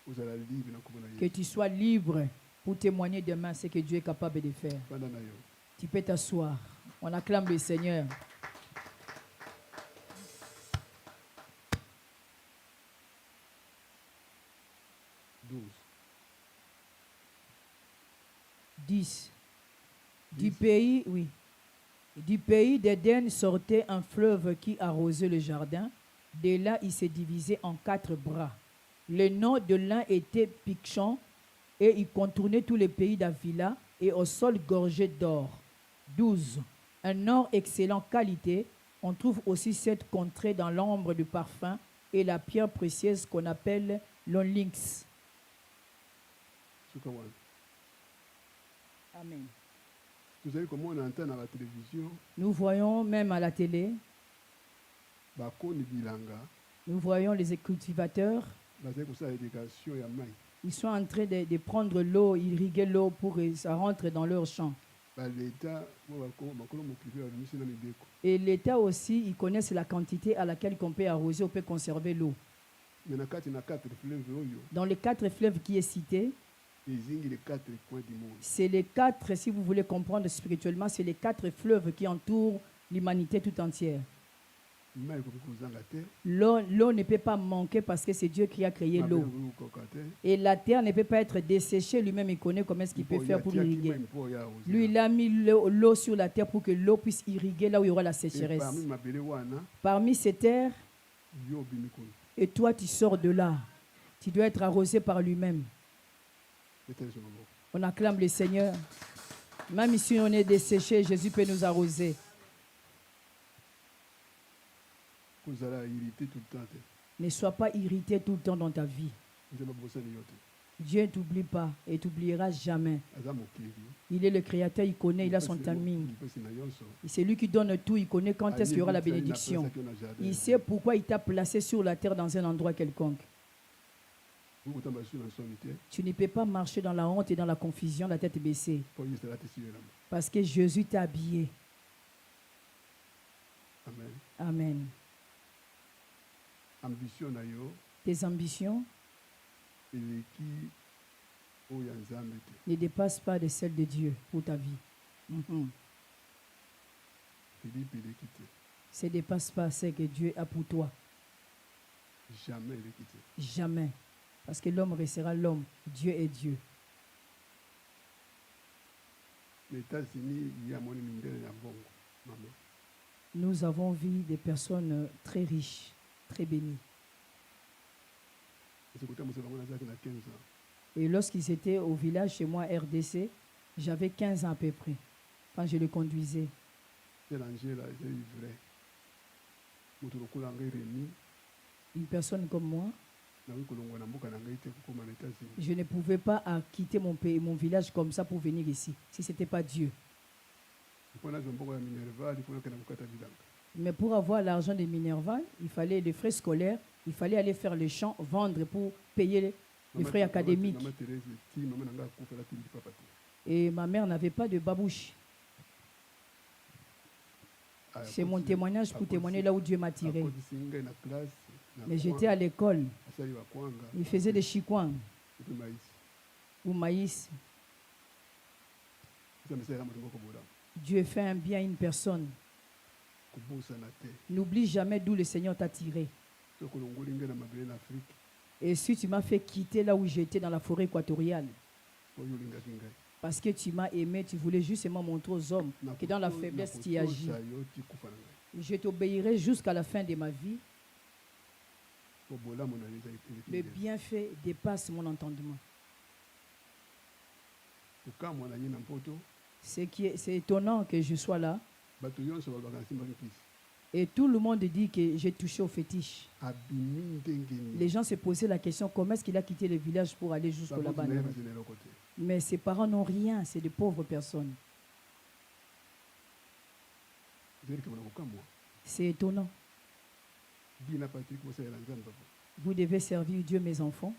ozala libre na komona que ye tu sois libre pour témoigner demain ce que Dieu est capable de faire. banda na yo Tu peux t'asseoir. On acclame le Seigneur. douze 10. Du pays, oui. Du pays d'Éden sortait un fleuve qui arrosait le jardin. De là, il s'est divisé en 4 bras. Le nom de l'un était Pichon, et il contournait tous les pays d'Avila et au sol gorgé d'or. 12. Un or excellente qualité. On trouve aussi cette contrée dans l'ombre du parfum et la pierre précieuse qu'on appelle l'onyx. suka wana Amen. tozali komona ata na télévision Nous voyons même à la télé, bakoni bilanga nous voyons les cultivateurs. bazali kosala irrigation ya mai Ils sont en train de prendre l'eau, irriguer l'eau pour que ça rentre dans leur champ. baleta bakolo mokipe babimisi na mibeko Et l'État aussi, ils connaissent la quantité à laquelle on peut arroser, on peut conserver l'eau. me na kati na 4 fleuve oyo Dans les 4 fleuves qui est cité, ezingi les 4 coins du monde c'est les 4, si vous voulez comprendre spirituellement, c'est les 4 fleuves qui entourent l'humanité tout entière. mai ekoki kozanga te L'eau ne peut pas manquer parce que c'est Dieu qui a créé mabe l'eau. ekoki kokoka te Et la terre ne peut pas être desséchée. Lui-même, il connaît comment est-ce qu'il peut faire pour atiaki irriguer. mai mpo ya arroser. Lui, il a mis l'eau sur la terre pour que l'eau puisse irriguer là où il y aura la Et sécheresse. parmi mabele wana Parmi ces terres, yo obimi kuna et toi, tu sors de là. Tu dois être arrosé par lui-même. etali so maboko On acclame le Seigneur. Même si on est desséché, Jésus peut nous arroser. kozala irrité tout le temps te Ne sois pas irrité tout le temps dans ta vie. nzambe abosani yo te Dieu ne t'oublie pas et t'oubliera jamais. aza mokili Il est le Créateur, il connaît, il a son timing. mpesi na nyonso C'est lui qui donne tout, il connaît quand est-ce qu'il y aura la Ayebi ti bénédiction. napesaki yo na jardin. Il sait pourquoi il t'a placé sur la terre dans un endroit quelconque. okotamba su na nsoni te Tu ne peux pas marcher dans la honte et dans la confusion, la tête baissée. mpo yesu alatisi yo elamba Parce que Jésus t'a habillé. amen Amen. ambition na yo Tes ambitions eleki oyo ya nzambe te ne dépassent pas de celles de Dieu pour ta vie. Mhm. philippe eleki te Ça ne dépasse pas ce que Dieu a pour toi. jamais eleki te Jamais. Parce que l'homme restera l'homme. Dieu est Dieu. na états-unis ye amoni mindele ya mbongo mama Nous avons vu des personnes très riches, très bénies. esekuta moso bango nazalaki na 15 ans Et lorsqu'ils étaient au village chez moi, RDC, j'avais 15 ans à peu près, quand je le conduisais. telangela ezali vrai moto lokola ngai remi Une personne comme moi, nakoki kolongwa na mboka na ngai te kokóma na états-unis je ne pouvais pas quitter mon pays, mon village comme ça pour venir ici, si ce n'était pas Dieu. mpo nazwa mbongo ya minerval mpo nakenda kokata bilanga Mais pour avoir l'argent des Minerval, il fallait les frais scolaires, il fallait aller faire le champ, vendre pour payer les frais académiques. mama Thérèse ti mama na ngai akufela ti lipapa te Et ma mère n'avait pas de babouche. Aya, C'est mon akotisi- témoignage pour akotisi- témoigner là où Dieu m'a tiré. akotisi ngai na classe na Mais coin, j'étais à l'école, asali bakwanga il faisait des chikwang epe maïs ou maïs. nzambe esalela moto moko bolamu Dieu fait un bien à une personne. kobosana te N'oublie jamais d'où le Seigneur t'a tiré. soki olongoli ngai na mabele na afrique Et si tu m'as fait quitter là où j'étais dans la forêt équatoriale, oyo olingaki ngai parce que tu m'as aimé, tu voulais justement montrer aux hommes que dans la faiblesse tu agis. nakotosa yo ti kufa na ngai Je t'obéirai jusqu'à la fin de ma vie. po bolamu na yo ezali eleki Le ngai. bienfait dépasse mon entendement. kokamwa na ye na mpoto C'est étonnant que je sois là. bato nyonso balobaka nasimbaki mpisi Et tout le monde dit que j'ai touché au fétiche. abimi ndenge Les nini gens se posaient la question, comment est-ce qu'il a quitté le village pour aller jusqu'au baboti là-bas? na ye bazeli eloko te Mais ses parents n'ont rien, c'est de pauvres personnes. ezali kama na kokamwa C'est étonnant. bina patrik bosalela nzambe papa Vous devez servir Dieu, mes enfants,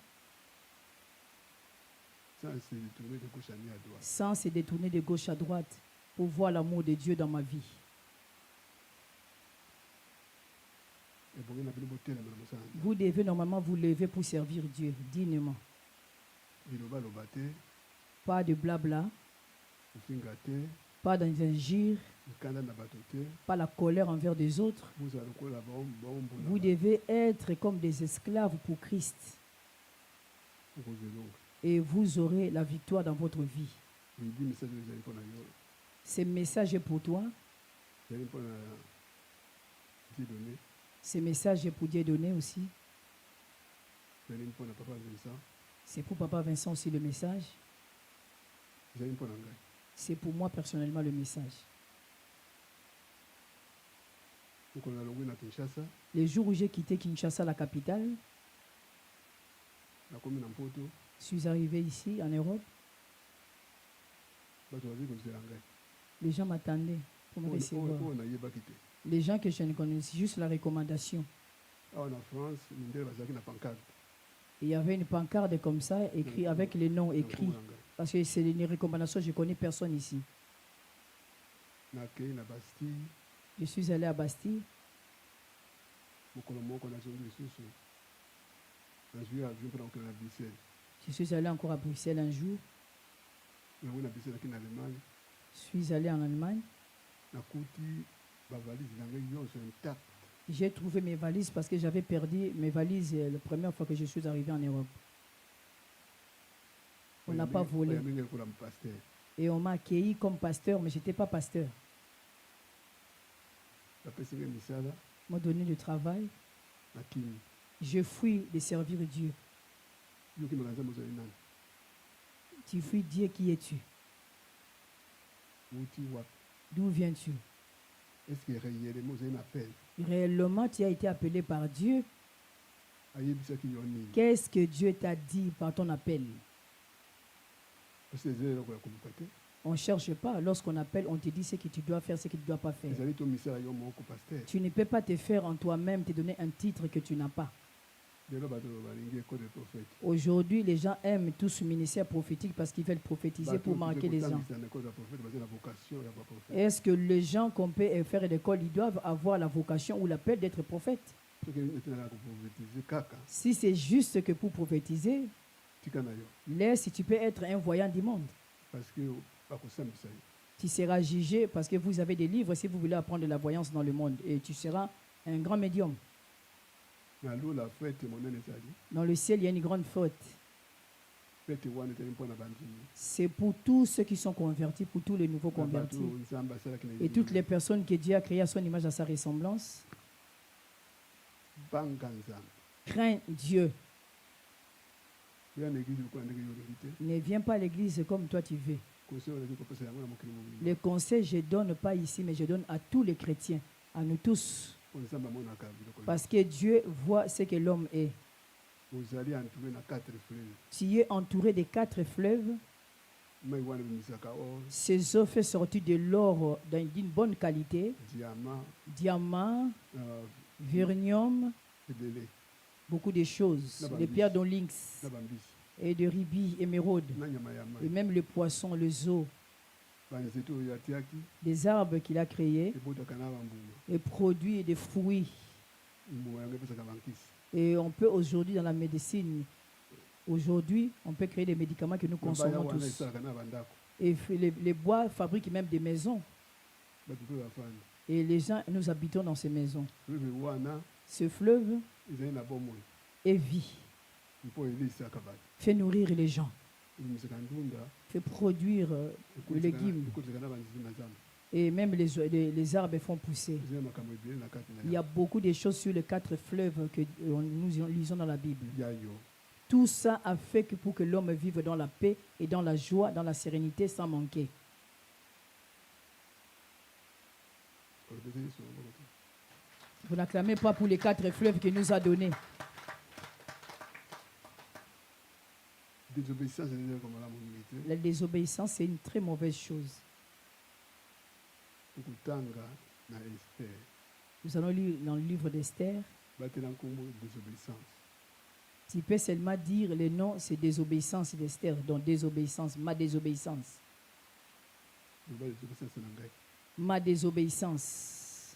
sans se détourner de gauche à ni à droite sans se détourner de gauche à droite pour voir l'amour de Dieu dans ma vie. ebongi na bino botelema na mosala nzambe Vous devez normalement vous lever pour servir Dieu dignement. bilobaloba te Pas de blabla, kofinga te pas d'injure, mikanda na bato te pas la colère envers des autres. bozala lokola baombona Vous devez être comme des esclaves pour Christ okozelonga et vous aurez la victoire dans votre vie. oyebi message oyo ezali mpo na yo Ce message est pour toi, ezali mpo na didone ce message est pour Dieu donné aussi. ezali mpo na papa Vincent C'est pour Papa Vincent aussi le message. ezali mpo na ngai C'est pour moi personnellement le message. mokolo nalongwi na kinshasa Les jours où j'ai quitté Kinshasa, la capitale, nakomi na mpoto je suis arrivé ici en Europe. bato bazali kozela ngai Les gens m'attendaient pour me recevoir. Les gens que je ne connaissais, juste la recommandation. En France, il Il y avait une pancarte comme ça, écrit avec les noms écrits. Parce que c'est une recommandation, je ne connais personne ici. Je suis allé à Bastille. Je suis allé encore à Bruxelles un jour. Je suis allé en Allemagne. J'ai trouvé mes valises parce que j'avais perdu mes valises la première fois que je suis arrivé en Europe. On n'a pas volé. Et on m'a accueilli comme pasteur, mais je n'étais pas pasteur. On m'a donné du travail. Je fuis de servir Dieu. Tu fuis Dieu, qui es-tu? D'où viens-tu? Est-ce que réellement vous avez un appel? Réellement, tu as été appelé par Dieu. Qu'est-ce que Dieu t'a dit par ton appel? On ne cherche pas. Lorsqu'on appelle, on te dit ce que tu dois faire, ce que tu ne dois pas faire. Tu ne peux pas te faire en toi-même, te donner un titre que tu n'as pas. Aujourd'hui, les gens aiment tous ce ministère prophétique parce qu'ils veulent prophétiser pour marquer les gens. Est-ce que les gens qu'on peut faire l'école, ils doivent avoir la vocation ou l'appel d'être prophète? Si c'est juste que pour prophétiser, laisse, tu peux être un voyant du monde. Tu seras jugé parce que vous avez des livres si vous voulez apprendre de la voyance dans le monde. Et tu seras un grand médium. Dans le ciel, il y a une grande faute. C'est pour tous ceux qui sont convertis, pour tous les nouveaux convertis. Et toutes les personnes que Dieu a créées à son image, à sa ressemblance. Crains Dieu. Ne viens pas à l'église comme toi tu veux. Les conseils, je ne donne pas ici, mais je donne à tous les chrétiens, à nous tous. Parce que Dieu voit ce que l'homme est. Tu es entouré de 4 fleuves. Ces eaux font sortir de l'or d'une bonne qualité. Diamant, vernium, beaucoup de choses. Les pierres d'onyx et de rubis, émeraude. Et même le poisson, le zoo. Des arbres qu'il a créés et produits des fruits. Et on peut aujourd'hui dans la médecine, aujourd'hui on peut créer des médicaments que nous consommons tous. Et les bois fabriquent même des maisons. Et les gens, nous habitons dans ces maisons. Ce fleuve est vie. Fait nourrir les gens. Fait produire le légume. Et même les arbres font pousser. Il y a beaucoup de choses sur les 4 fleuves que nous lisons dans la Bible. Tout ça a fait que pour que l'homme vive dans la paix et dans la joie, dans la sérénité sans manquer. Vous n'acclamez pas pour les 4 fleuves qu'il nous a donnés. La désobéissance, c'est une très mauvaise chose. Nous allons lire dans le livre d'Esther. Tu peux seulement dire le nom, c'est désobéissance d'Esther, donc désobéissance, ma désobéissance. Ma désobéissance.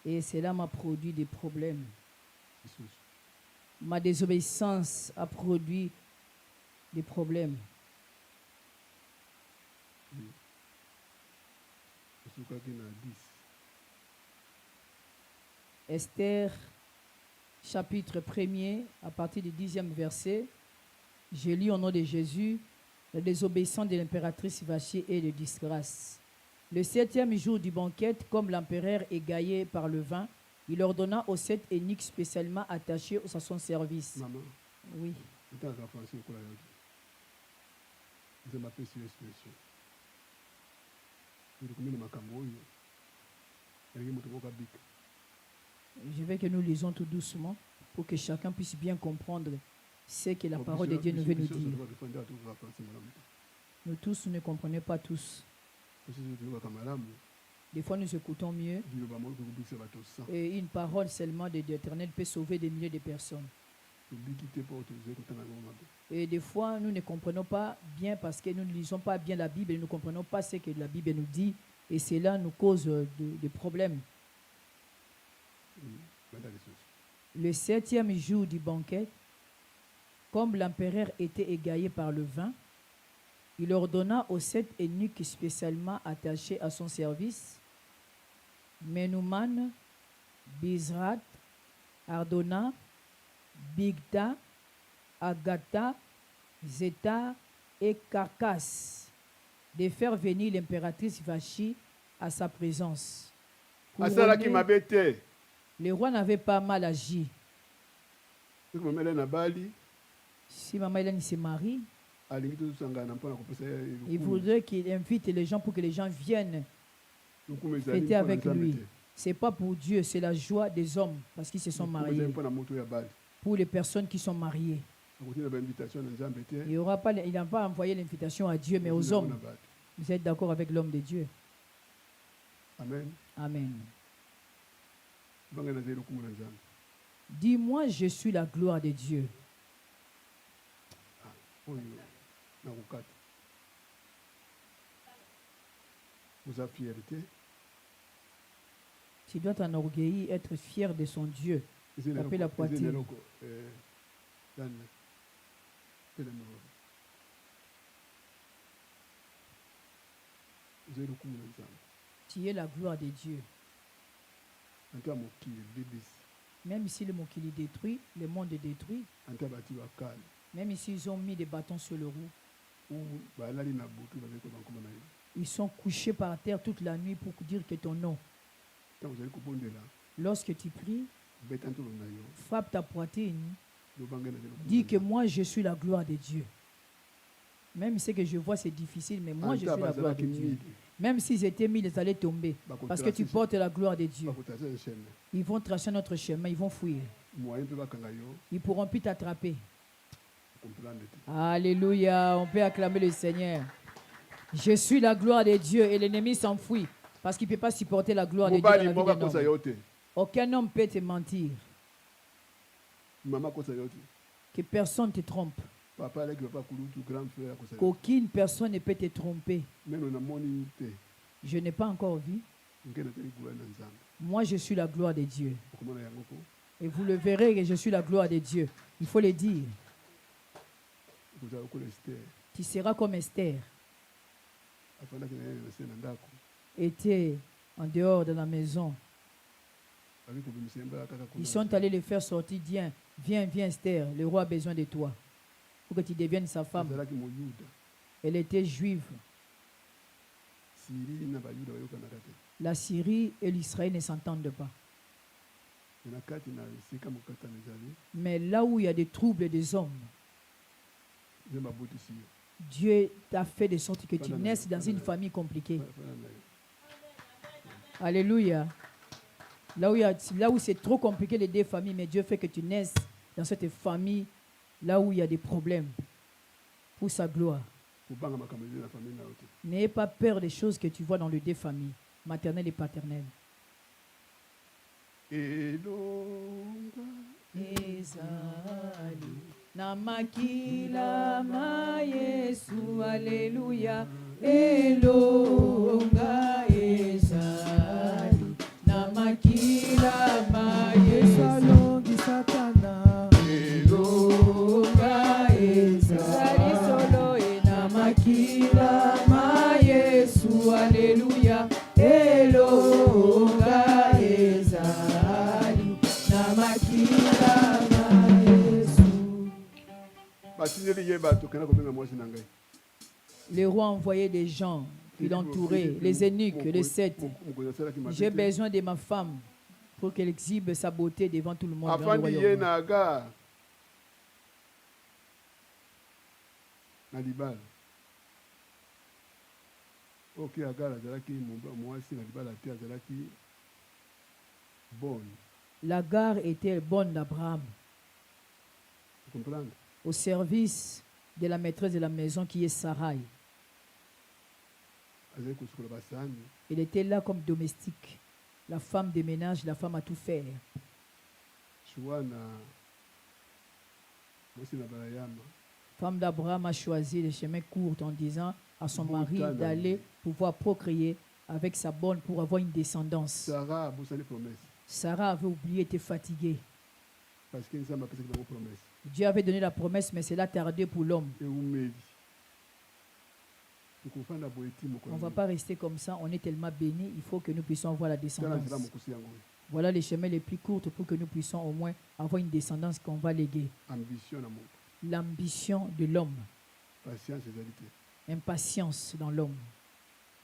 Et cela m'a produit des problèmes. Ma désobéissance a produit des problèmes. Esther, chapitre 1er, à partir du 10e verset. Je lis au nom de Jésus. La désobéissance de l'impératrice Vashti et de disgrâce. Le 7e jour du banquet, comme l'empereur égaillé par le vin, il ordonna aux 7 eunuques spécialement attachés à son service. Maman, Oui. Je veux que nous lisons tout doucement pour que chacun puisse bien comprendre ce que la parole de Dieu nous veut nous dire. Nous tous, nous ne comprenons pas tous. Des fois, nous écoutons mieux. Et une parole seulement de l'Éternel peut sauver des milliers de personnes. Et des fois, nous ne comprenons pas bien parce que nous ne lisons pas bien la Bible et nous ne comprenons pas ce que la Bible nous dit. Et cela nous cause des problèmes. Le 7e jour du banquet, comme l'empereur était égaillé par le vin, il ordonna aux 7 eunuques spécialement attachés à son service, Menouman, Bizrat, Ardona, Bigda, Agatha, Zeta et Carcasse, de faire venir l'impératrice Vachi à sa présence. Le roi n'avait pas mal agi. Si Maman Hélène se marie, il voudrait qu'il invite les gens pour que les gens viennent fêter avec lui. Ce n'est pas pour Dieu, c'est la joie des hommes parce qu'ils se sont mariés. Pour les personnes qui sont mariées. Il n'a pas envoyé l'invitation à Dieu, mais aux hommes. Vous êtes d'accord avec l'homme de Dieu? Amen. Amen. Dis-moi, je suis la gloire de Dieu. Vous avez fierté. Tu dois t'enorgueillir, être fier de son Dieu. Taper la poitrine. Tu es la gloire de Dieu. Même si le Mokili détruit, le monde est détruit. Même s'ils ont mis des bâtons sur le roue. Ils sont couchés par terre toute la nuit pour dire que ton nom. Lorsque tu pries, frappe ta poitrine. Dis que moi je suis la gloire de Dieu. Même ce que je vois c'est difficile, mais moi je suis la gloire de Dieu. Même s'ils étaient mis, ils allaient tomber. Parce que tu portes la gloire de Dieu. Ils vont tracer notre chemin, ils vont fuir. Ils ne pourront plus t'attraper. Alléluia, on peut acclamer le Seigneur. Je suis la gloire de Dieu et l'ennemi s'enfuit. Parce qu'il ne peut pas supporter la gloire de Dieu dans la vie d'un homme. Aucun homme peut te mentir. Que personne ne te trompe. Qu'aucune personne ne peut te tromper. Je n'ai pas encore vu. Moi, je suis la gloire de Dieu. Et vous le verrez que je suis la gloire de Dieu. Il faut le dire. Tu seras comme Esther. Était en dehors de la maison. Ils sont allés le faire sortir. Viens, Esther. Le roi a besoin de toi. Pour que tu deviennes sa femme. Elle était juive. La Syrie et l'Israël ne s'entendent pas. Mais là où il y a des troubles des hommes, Dieu t'a fait de sorte que tu naisses dans une famille compliquée. Alléluia. Là où c'est trop compliqué les deux familles, mais Dieu fait que tu naisses dans cette famille, là où il y a des problèmes, pour sa gloire. N'ayez pas peur des choses que tu vois dans les deux familles, maternelle et paternelle. Namakila ma Yesu, Alléluia. Elonga ezali. Namakila ma Yesu, alongi Satana. Elonga ezali solo e namakila ma Yesu, Alléluia. Elonga ezali. Namakila ma Yesu. Le roi envoyait des gens qui l'entouraient, les eunuques, les 7. J'ai besoin de ma femme pour qu'elle exhibe sa beauté devant tout le monde. La gare était bonne d'Abraham. Au service de la maîtresse de la maison qui est Sarai. azali kosukola basani Il était là comme domestique. La femme de ménage, la femme à tout faire. shuwana mwasi na balayama Femme d'Abraham a choisi le chemin court en disant à son Bon mari temps, d'aller pouvoir procréer avec sa bonne pour avoir une descendance. Sarah abosani promesse Sarah avait oublié, était fatiguée. parce que nzambe apesaki bango promesse Dieu avait donné la promesse, mais cela tardait pour l'homme. eumeli tokofanda boye ti On ne mokolo va pas rester comme ça, on est tellement bénis, il faut que nous puissions avoir la tala descendance. nzela mokusi yango Voilà les chemins les plus courts pour que nous puissions au moins avoir une descendance qu'on va léguer. ambition na moto L'ambition de l'homme, patience ezali te impatience dans l'homme.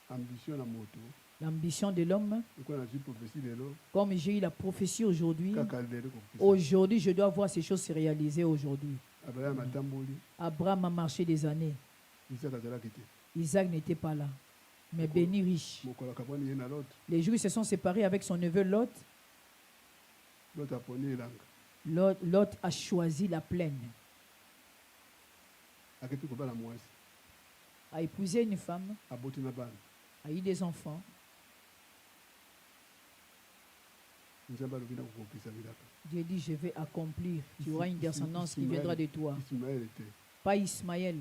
ambition na moto L'ambition de l'homme, lokola nazwi prophétie lelo comme j'ai eu la prophétie aujourd'hui, kaka lelo kokokisa aujourd'hui je dois voir ces choses se réaliser aujourd'hui. abraham atamboli Abraham a marché des années. isaka azalaki te Isaac n'était pas là, mais béni riche. mokolo akabwani ye na lote Les jours se sont séparés avec son neveu Lot. lote aponi elanga Lot a choisi la plaine, akepi kobala mwasi a épousé une femme, aboti na bana a eu des enfants. nzambe alobi na kokokisa bilaka Dieu dit, je vais accomplir. Tu auras une descendance qui viendra de toi. ismaele te Pas Ismaël,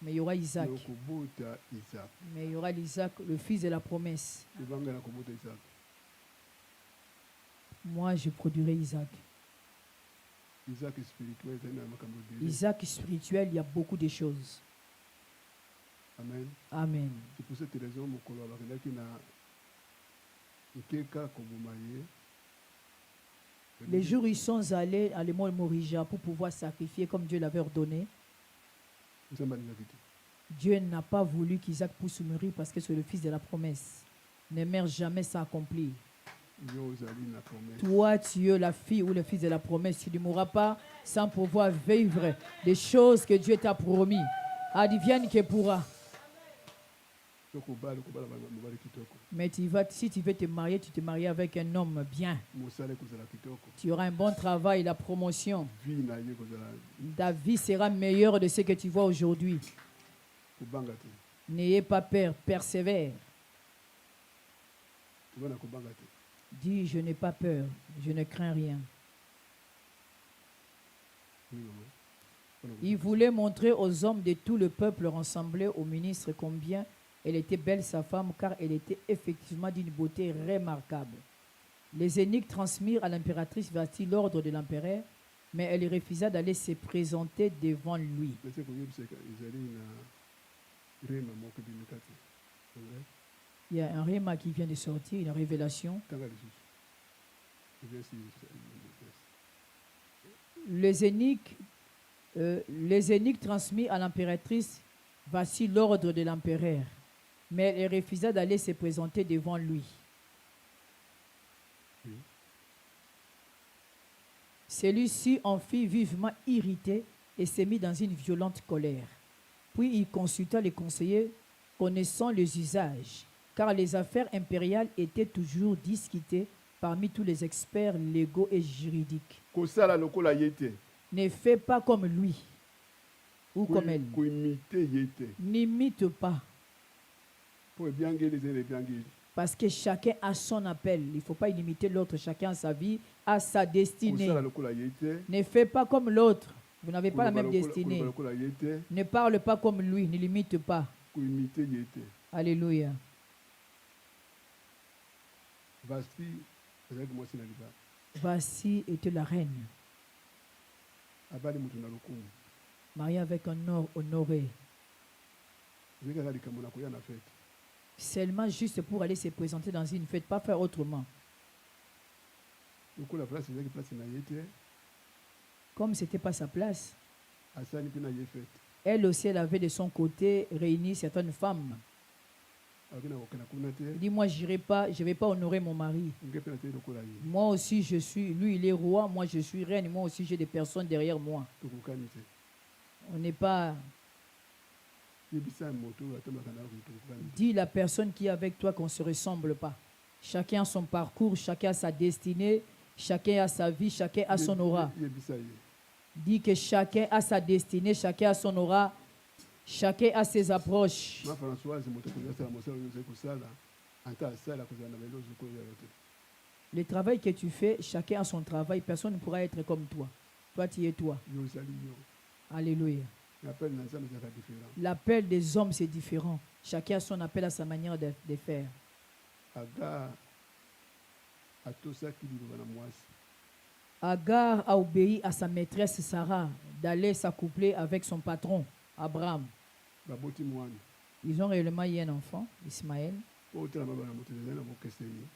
mais il y aura Isaac. okobota isaka Mais il y aura l'Isaac, le fils de la promesse. ebanga na kobota isaka Moi, je produirai Isaac. isaac spirituel ezali na makambo ebele Isaac spirituel, il y a beaucoup de choses. amen Amen. c'est pour cette raison mokolo bakendaki na nkeka koboma ye Les jours où ils sont allés à l'émoi Morija pour pouvoir sacrifier comme Dieu l'avait ordonné, nzambe alingaki te Dieu n'a pas voulu qu'Isaac puisse mourir parce que c'est le fils de la promesse. Ne meurt jamais sans accomplir. yo ozali na promesse Toi, tu es la fille ou le fils de la promesse. Tu ne mourras pas sans pouvoir vivre des choses que Dieu t'a promis. Advienne que pourra. okobala mobali kitoko Mais si tu veux te marier, tu te maries avec un homme bien. mosala ekozala kitoko Tu auras un bon travail, la promotion. vie na ye ekozala Ta vie sera meilleure de ce que tu vois aujourd'hui. kobanga te N'ayez pas peur, persévère. tobana kobanga te Dis, je n'ai pas peur, je ne crains rien. Oui, maman. Wana Il kobanga. voulait montrer aux hommes de tout le peuple rassemblés au ministre combien elle était belle sa femme, car elle était effectivement d'une beauté remarquable. Les eunuques transmirent à l'impératrice Vasti l'ordre de l'empereur, mais elle refusa d'aller se présenter devant lui. Nase koyebisa ezali na rema moko ebimika te Alright? Il y a un réma qui vient de sortir, une révélation. tanga lisusu Verse- Les eunuques transmis à l'impératrice Vasti l'ordre de l'empereur, mais elle refusa d'aller se présenter devant lui. Oui. Celui-ci en fut vivement irrité et s'est mis dans une violente colère. Puis il consulta les conseillers connaissant les usages, car les affaires impériales étaient toujours discutées parmi tous les experts légaux et juridiques. kosala lokola ye te Ne fais pas comme lui ou comme elle. koimite ye te N'imite pas, mpo ebyangeli ezali na ebyangeli parce que chacun a son appel. Il ne faut pas imiter l'autre, chacun a sa vie, a sa destinée. kosala lokola ye te Ne fais pas comme l'autre. Vous n'avez pas la koloba même lokola- destinée. koloba lokola ye te Ne parle pas comme lui, ne l'imite pas. koimite ye te Alléluia. Vasti azalaki mwasi na libala Voici était la reine, abali moto na lokumu mariée avec un or honoré, ezali kaka likambo na koya na fete seulement juste pour aller se présenter dans une fête, pas faire autrement. lokola place ezalaki place na ye te Comme ce n'était pas sa place, asali mpe na ye fete elle aussi, elle avait de son côté réuni certaines femmes. alaki na kokenda kuna te Elle dit, moi, je ne vais pas honorer mon mari. nge mpe nateli lokola ye Moi aussi, je suis, lui, il est roi, moi, je suis reine, moi aussi, j'ai des personnes derrière moi. tokokani te On n'est pas... yebisa moto oyo atambaka na oyo tokokani te Dis la personne qui est avec toi qu'on ne se ressemble pas. Chacun a son parcours, chacun a sa destinée, chacun a sa vie, chacun a son aura. yebisa ye Dis que chacun a sa destinée, chacun a son aura. Chacun a ses approches. Ma Françoise moto kozala mosala oyo kozala anta asala kozala na belo zokoya yote. Le travail que tu fais, chacun a son travail. Personne ne pourra être comme toi. Toi, tu es toi. Yo sali yo. Alléluia. L'appel na nzambe ezalaka différent. L'appel des hommes, c'est différent. Chacun a son appel à sa manière de faire. Aga atosaki liloba na mwasi. Agar a obéi à sa maîtresse Sarah d'aller s'accoupler avec son patron, Abraham. Baboti mwana. Ils ont réellement eu un enfant, Ismaël. Po otala mabana moto ezali na bokeseni.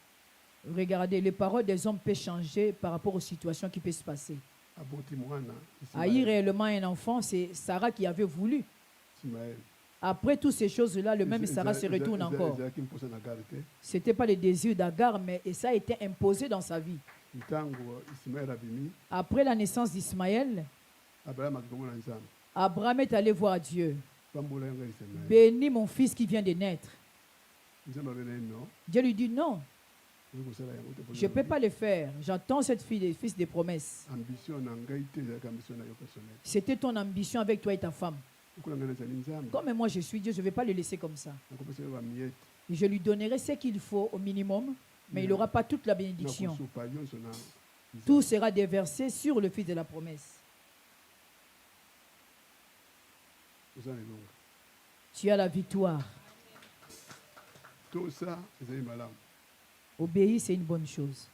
Regardez, les paroles des hommes peuvent changer par rapport aux situations qui peuvent se passer. Aboti mwana. A eu réellement un enfant, c'est Sarah qui avait voulu. Ismaël. Après toutes ces choses-là, le même Sarah se retourne encore. Ezalaki mposa na garde te. Ce n'était pas le désir d'Agar, mais ça a été imposé dans sa vie. Ntango Ismaël abimi. Après la naissance d'Ismaël, Abraham akikomona nzambe. Abraham est allé voir Dieu. Pambola yanga Ismaël. Bénis mon fils qui vient de naître. Nzambe abena non. Dieu lui dit non, Okosala yango te. je ne peux pas le faire. J'attends cette fille, fils des promesses. Ambition na ngai te ezalaka ambition na yo personnel. C'était ton ambition avec toi et ta femme. Okola ngai nazali nzambe. Comme moi je suis Dieu, je ne vais pas le laisser comme ça. Nakopesa yo bamiete. Je lui donnerai ce qu'il faut au minimum, mais il n'aura pas toute la bénédiction. Nakosupa nyonso na Tout sera déversé sur le fils de la promesse. ozala elonga. Tu as la victoire. Tosa ezali malamu. Obéir, c'est une bonne chose.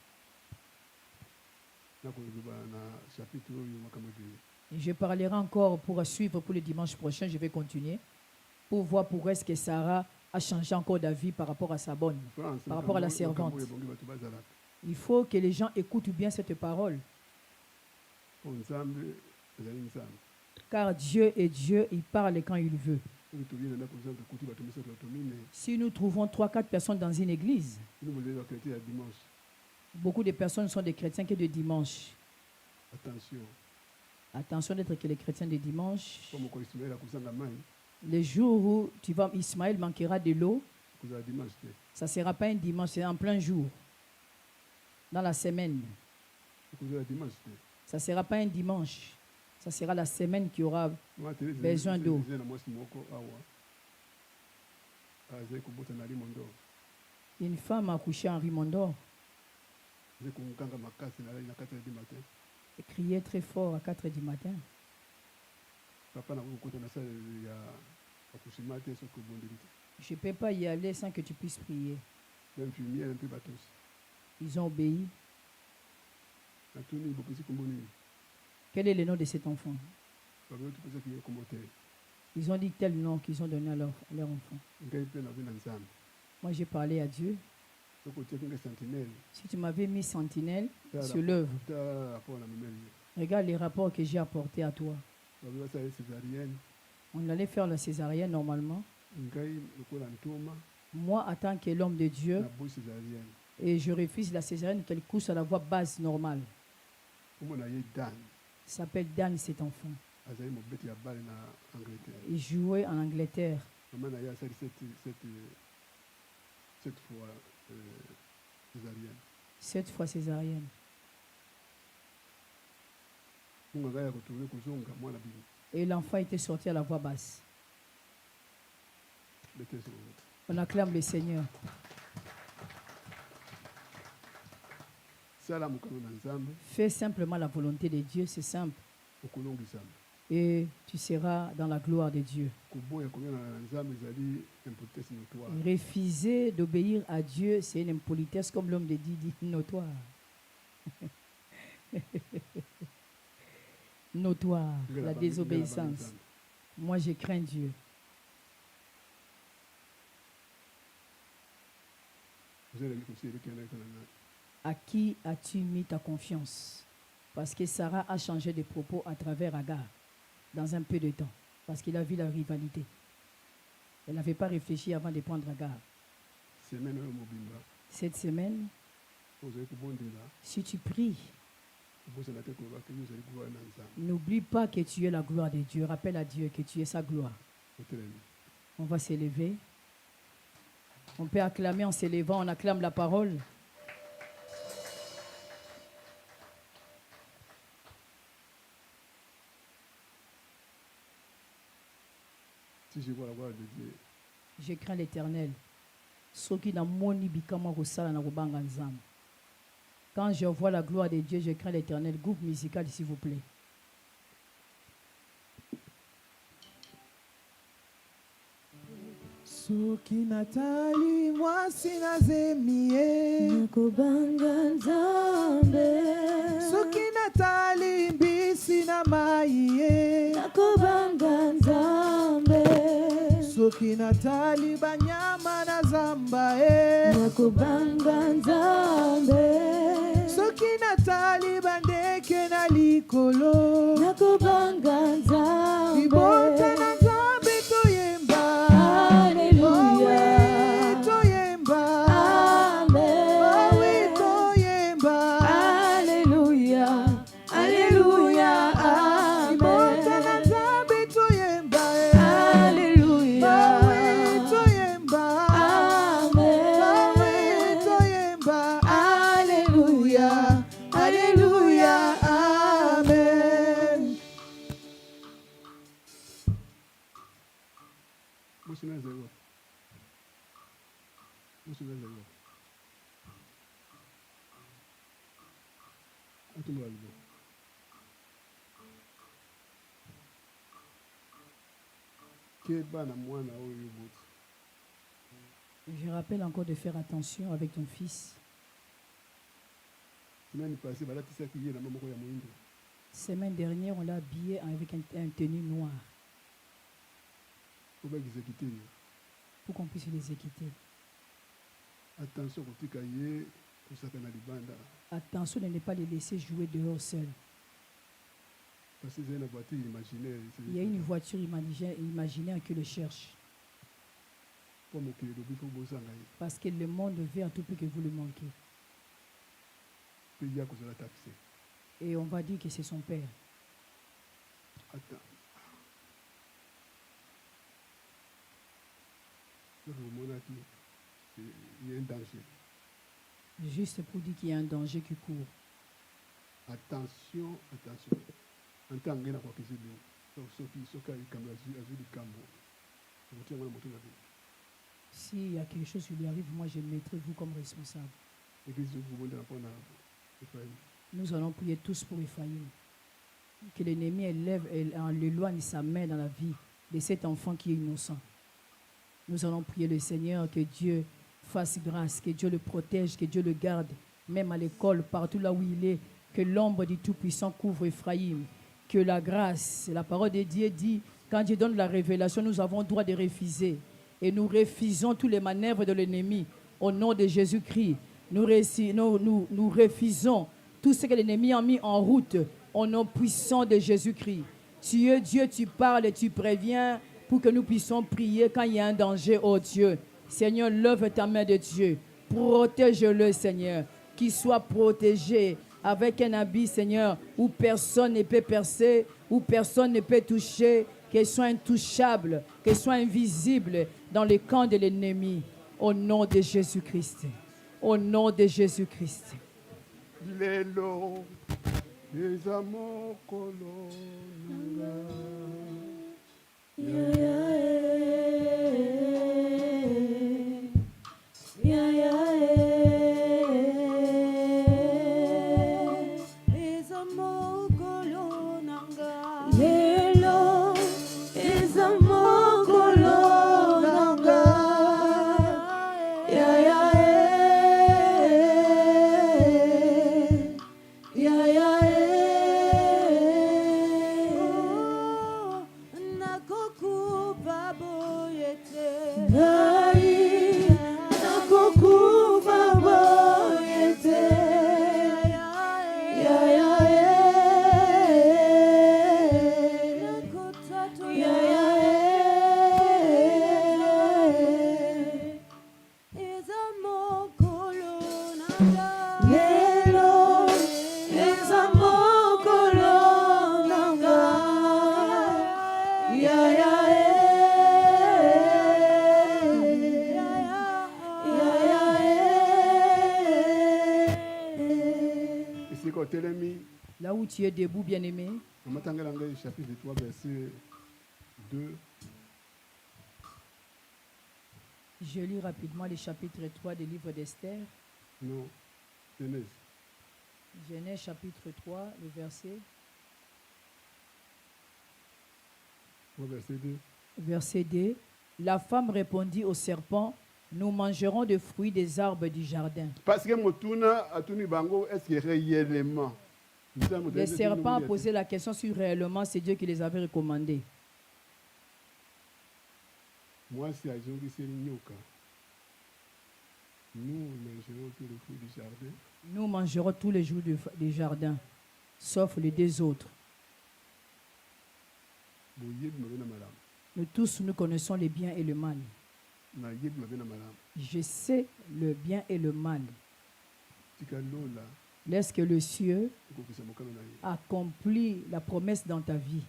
Nakoloba na chapitre oyo makambo ebele. Et je parlerai encore pour suivre pour le dimanche prochain. Je vais continuer pour voir pour est-ce que Sarah a changé encore d'avis par rapport à sa bonne, par rapport à la servante. Ebongi bato bazalaka. Il faut que les gens écoutent bien cette parole. Po nzambe ezali nzambe. Car Dieu est Dieu, il parle quand il veut. Soki tobi na ndako nzambe tokuti bato misato bato mine. Si nous trouvons 3-4 personnes dans une église, Bino bozali bakretien ya dimanche. beaucoup de personnes sont des chrétiens que de dimanche. Attention. Attention d'être que les chrétiens de dimanche. Po mokolo Ismaël akozanga mai. Le jour où Ismaël manquera de l'eau, Kozala dimanche te. ça ne sera pas un dimanche, c'est en plein jour. Dans la semaine. Kozala dimanche te. Ça ne sera pas un dimanche. Ça sera la semaine qui aura Mwa Thérèse besoin d'eau. ezali na mwasi moko awa. Azali kobota na limondo. Une femme a accouché en Rimondor Azali kokanga makasi na 4h du matin. et criait très fort à 4 heures du matin. Papa na kokota na salle ya accouchement te soki obondeli te. Je ne peux pas y aller sans que tu puisses prier. L'infirmière mpe batosi. Ils ont obéi. Natuni bokisi kombo nini. Quel est le nom de cet enfant? Babe topesaki ye kombo te. Ils ont dit tel nom qu'ils ont donné à leur enfant. Ngai mpe nabe na nzambe. Moi, j'ai parlé à Dieu. Soki otiaki ngai sentinelle. Si tu m'avais mis sentinelle sur l'œuvre, Ta rapport na memeli. regarde les rapports que j'ai apportés à toi. Babe basala césarienne. On allait faire la césarienne normalement. Ngai lokola ntoma Moi, en tant que l'homme de Dieu, na boyi césarienne. et je refuse la césarienne qu'elle couche à la voie basse normale. Kombo na ye Dan. Il s'appelle Dan, cet enfant. Azali mobeti ya bale na Angleterre. Il jouait en Angleterre. Maman na ye asali cette fois césarienne. 7 fois césarienne. Munga ngai ya kotourne kozonga mwana bino. Et l'enfant était sorti à la voie basse. Bete so. On acclame le Seigneur. Sala mokano na nzambe Fais simplement la volonté de Dieu, c'est simple. okolongisama. Et tu seras dans la gloire de Dieu. Koboya komona na nzambe ezali impolitesse notoire. Refuser d'obéir à Dieu, c'est une impolitesse, comme l'homme de Dieu dit, notoire. Notoire, la désobéissance. Moi, je crains Dieu. Vous allez considérer qu'il y en a qui en a. À qui as-tu mis ta confiance? Parce que Sarah a changé de propos à travers Agar dans un peu de temps. Parce qu'il a vu la rivalité. Elle n'avait pas réfléchi avant de prendre Agar. Semaine oyo mobimba. Cette semaine, Ozali kobondela. si tu pries, Obosana te koloba ke yo ozali gloire na nzambe. n'oublie pas que tu es la gloire de Dieu. Rappelle à Dieu que tu es sa gloire. Otelemi. On va s'élever. On peut acclamer en s'élevant, on acclame la parole. Si je vois la gloire de Dieu, Je crains l'Éternel. Soki na moni bikama kosala na kobanga nzambe. Quand je vois la gloire de Dieu, je crains l'Éternel. Groupe musical, s'il vous plaît. Soki natali mwasi nazemie nakobanga nzambe soki natali mbisi na mai ye nakobanga nzambe soki natali banyama na zamba ye nakobanga nzambe soki natali bandeke na likolo nakobanga nzambe libota na nzambe toyemba Alléluia. toyemba Amen. toyemba Alléluia. Alléluia. libota na Amen. nzambe toyemba Alléluia. toyemba Amen. toyemba Alléluia. Alléluia, Amen. Moshina zero. Moshina zero. Atumba libo. Ke bana mwana oyo bote. Je rappelle encore de faire attention avec ton fils. Semaine passée, balati qui yé na mama ko ya moindo. Semaine dernière, on l'a habillé avec un tenue noir Faut pas exécuter. pour qu'on puisse les équiter. Attention kotika yé kosaka na libanda. Attention de ne pas les laisser jouer dehors seuls. Parce que c'est une voiture imaginaire. Il y a une voiture imaginaire qui le cherche. Pour mokili lobi faut bosanga ye. Parce que le monde veut à tout prix que vous le manquez. Pe ya kozala taxé. Et on va dire que c'est son père. Attends. Donc, au moment où il y a un danger. Juste pour dire qu'il y a un danger qui court. Attention, attention. En tant que quoi que c'est bien. Donc, ceux qui sont comme azul du cambo. Vous tirez mon moto là. S'il y a quelque chose qui lui arrive, moi je mettrai vous comme responsable. Et que vous voulez apprendre à faire. Nous allons prier tous pour Ephraïm. Que l'ennemi élève et l'éloigne sa main dans la vie de cet enfant qui est innocent. Nous allons prier le Seigneur que Dieu fasse grâce, que Dieu le protège, que Dieu le garde, même à l'école, partout là où il est, que l'ombre du Tout-Puissant couvre Ephraïm, que la grâce, la parole de Dieu dit, quand Dieu donne la révélation, nous avons le droit de refuser. Et nous refusons tous les manœuvres de l'ennemi au nom de Jésus-Christ. Nous refusons tout ce que l'ennemi a mis en route au nom puissant de Jésus-Christ. Tu es Dieu, tu parles et tu préviens pour que nous puissions prier quand il y a un danger, oh Dieu. Seigneur, lève ta main de Dieu. Protège-le, Seigneur. Qu'il soit protégé avec un habit, Seigneur, où personne ne peut percer, où personne ne peut toucher, qu'il soit intouchable, qu'il soit invisible dans le camp de l'ennemi. Au nom de Jésus-Christ. Au nom de Jésus-Christ. Lelo, les amants colonna. Là où tu es debout, bien-aimé, Chapitre 3, verset 2. Je lis rapidement le chapitre 3 du livre d'Esther. Non, Genèse. Genèse chapitre 3, le verset. Verset 2. Verset 2. La femme répondit au serpent, nous mangerons des fruits des arbres du jardin. Parce que Motuna a tenu bango, est-ce que réellement Le serpent a posé la question si réellement c'est Dieu qui les avait recommandés. Moi, c'est à Jean qui c'est l'ignoka. Nous mangerons tous les fruits du jardin. Nous mangerons tous les jours du jardin, sauf les deux autres. Nous tous, nous connaissons le bien et le mal. Je sais le bien et le mal. Laisse que le ciel accomplit la promesse dans ta vie.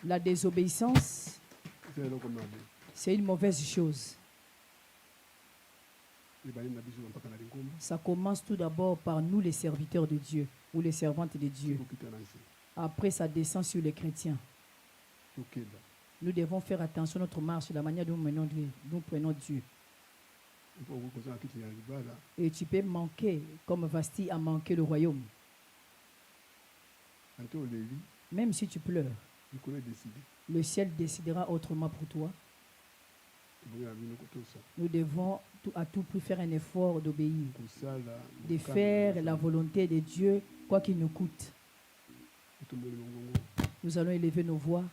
La désobéissance, c'est une mauvaise chose. Ça commence tout d'abord par nous, les serviteurs de Dieu, ou les servantes de Dieu. Après, ça descend sur les chrétiens. Nous devons faire attention à notre marche, la manière dont nous prenons Dieu. Et tu peux manquer, comme Vasti a manqué le royaume. Même si tu pleures, le ciel décidera autrement pour toi. Nous devons à tout prix faire un effort d'obéir, de faire la volonté de Dieu, quoi qu'il nous coûte. Nous allons élever nos voix.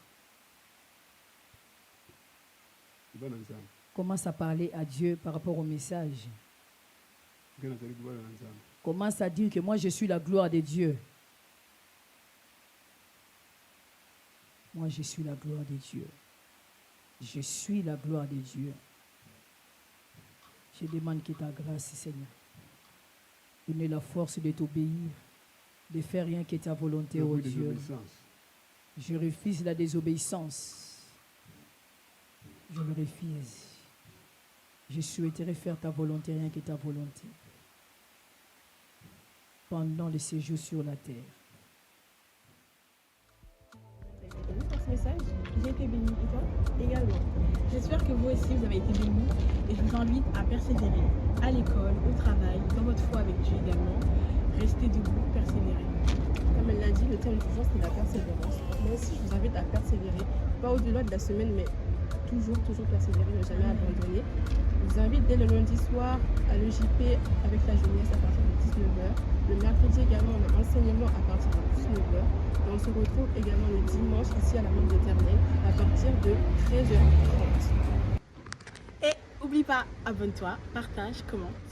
Commence à parler à Dieu par rapport au message. Commence à dire que moi je suis la gloire de Dieu. Moi je suis la gloire de Dieu. Je suis la gloire de Dieu. Je demande que ta grâce, Seigneur, donne la force de t'obéir, de faire rien que ta volonté, ô Dieu. Je refuse la désobéissance. Je le refuse. Je souhaiterais faire ta volonté, rien que ta volonté, pendant le séjour sur la terre. Par ce message, j'ai été bénie et toi également. J'espère que vous aussi vous avez été bénis et je vous invite à persévérer à l'école, au travail, dans votre foi avec Dieu également. Restez debout, persévérer. Comme elle l'a dit, le thème du jour c'est la persévérance. Moi aussi je vous invite à persévérer, pas au-delà de la semaine mais toujours persévérer, ne jamais abandonner. Je vous invite dès le lundi soir à l'EJP avec la jeunesse à partir de 19h. Le mercredi également, on a enseignement à partir de 19h. Et on se retrouve également le dimanche ici à la Monde éternelle à partir de 13h30. Et n'oublie pas, abonne-toi, partage, commente.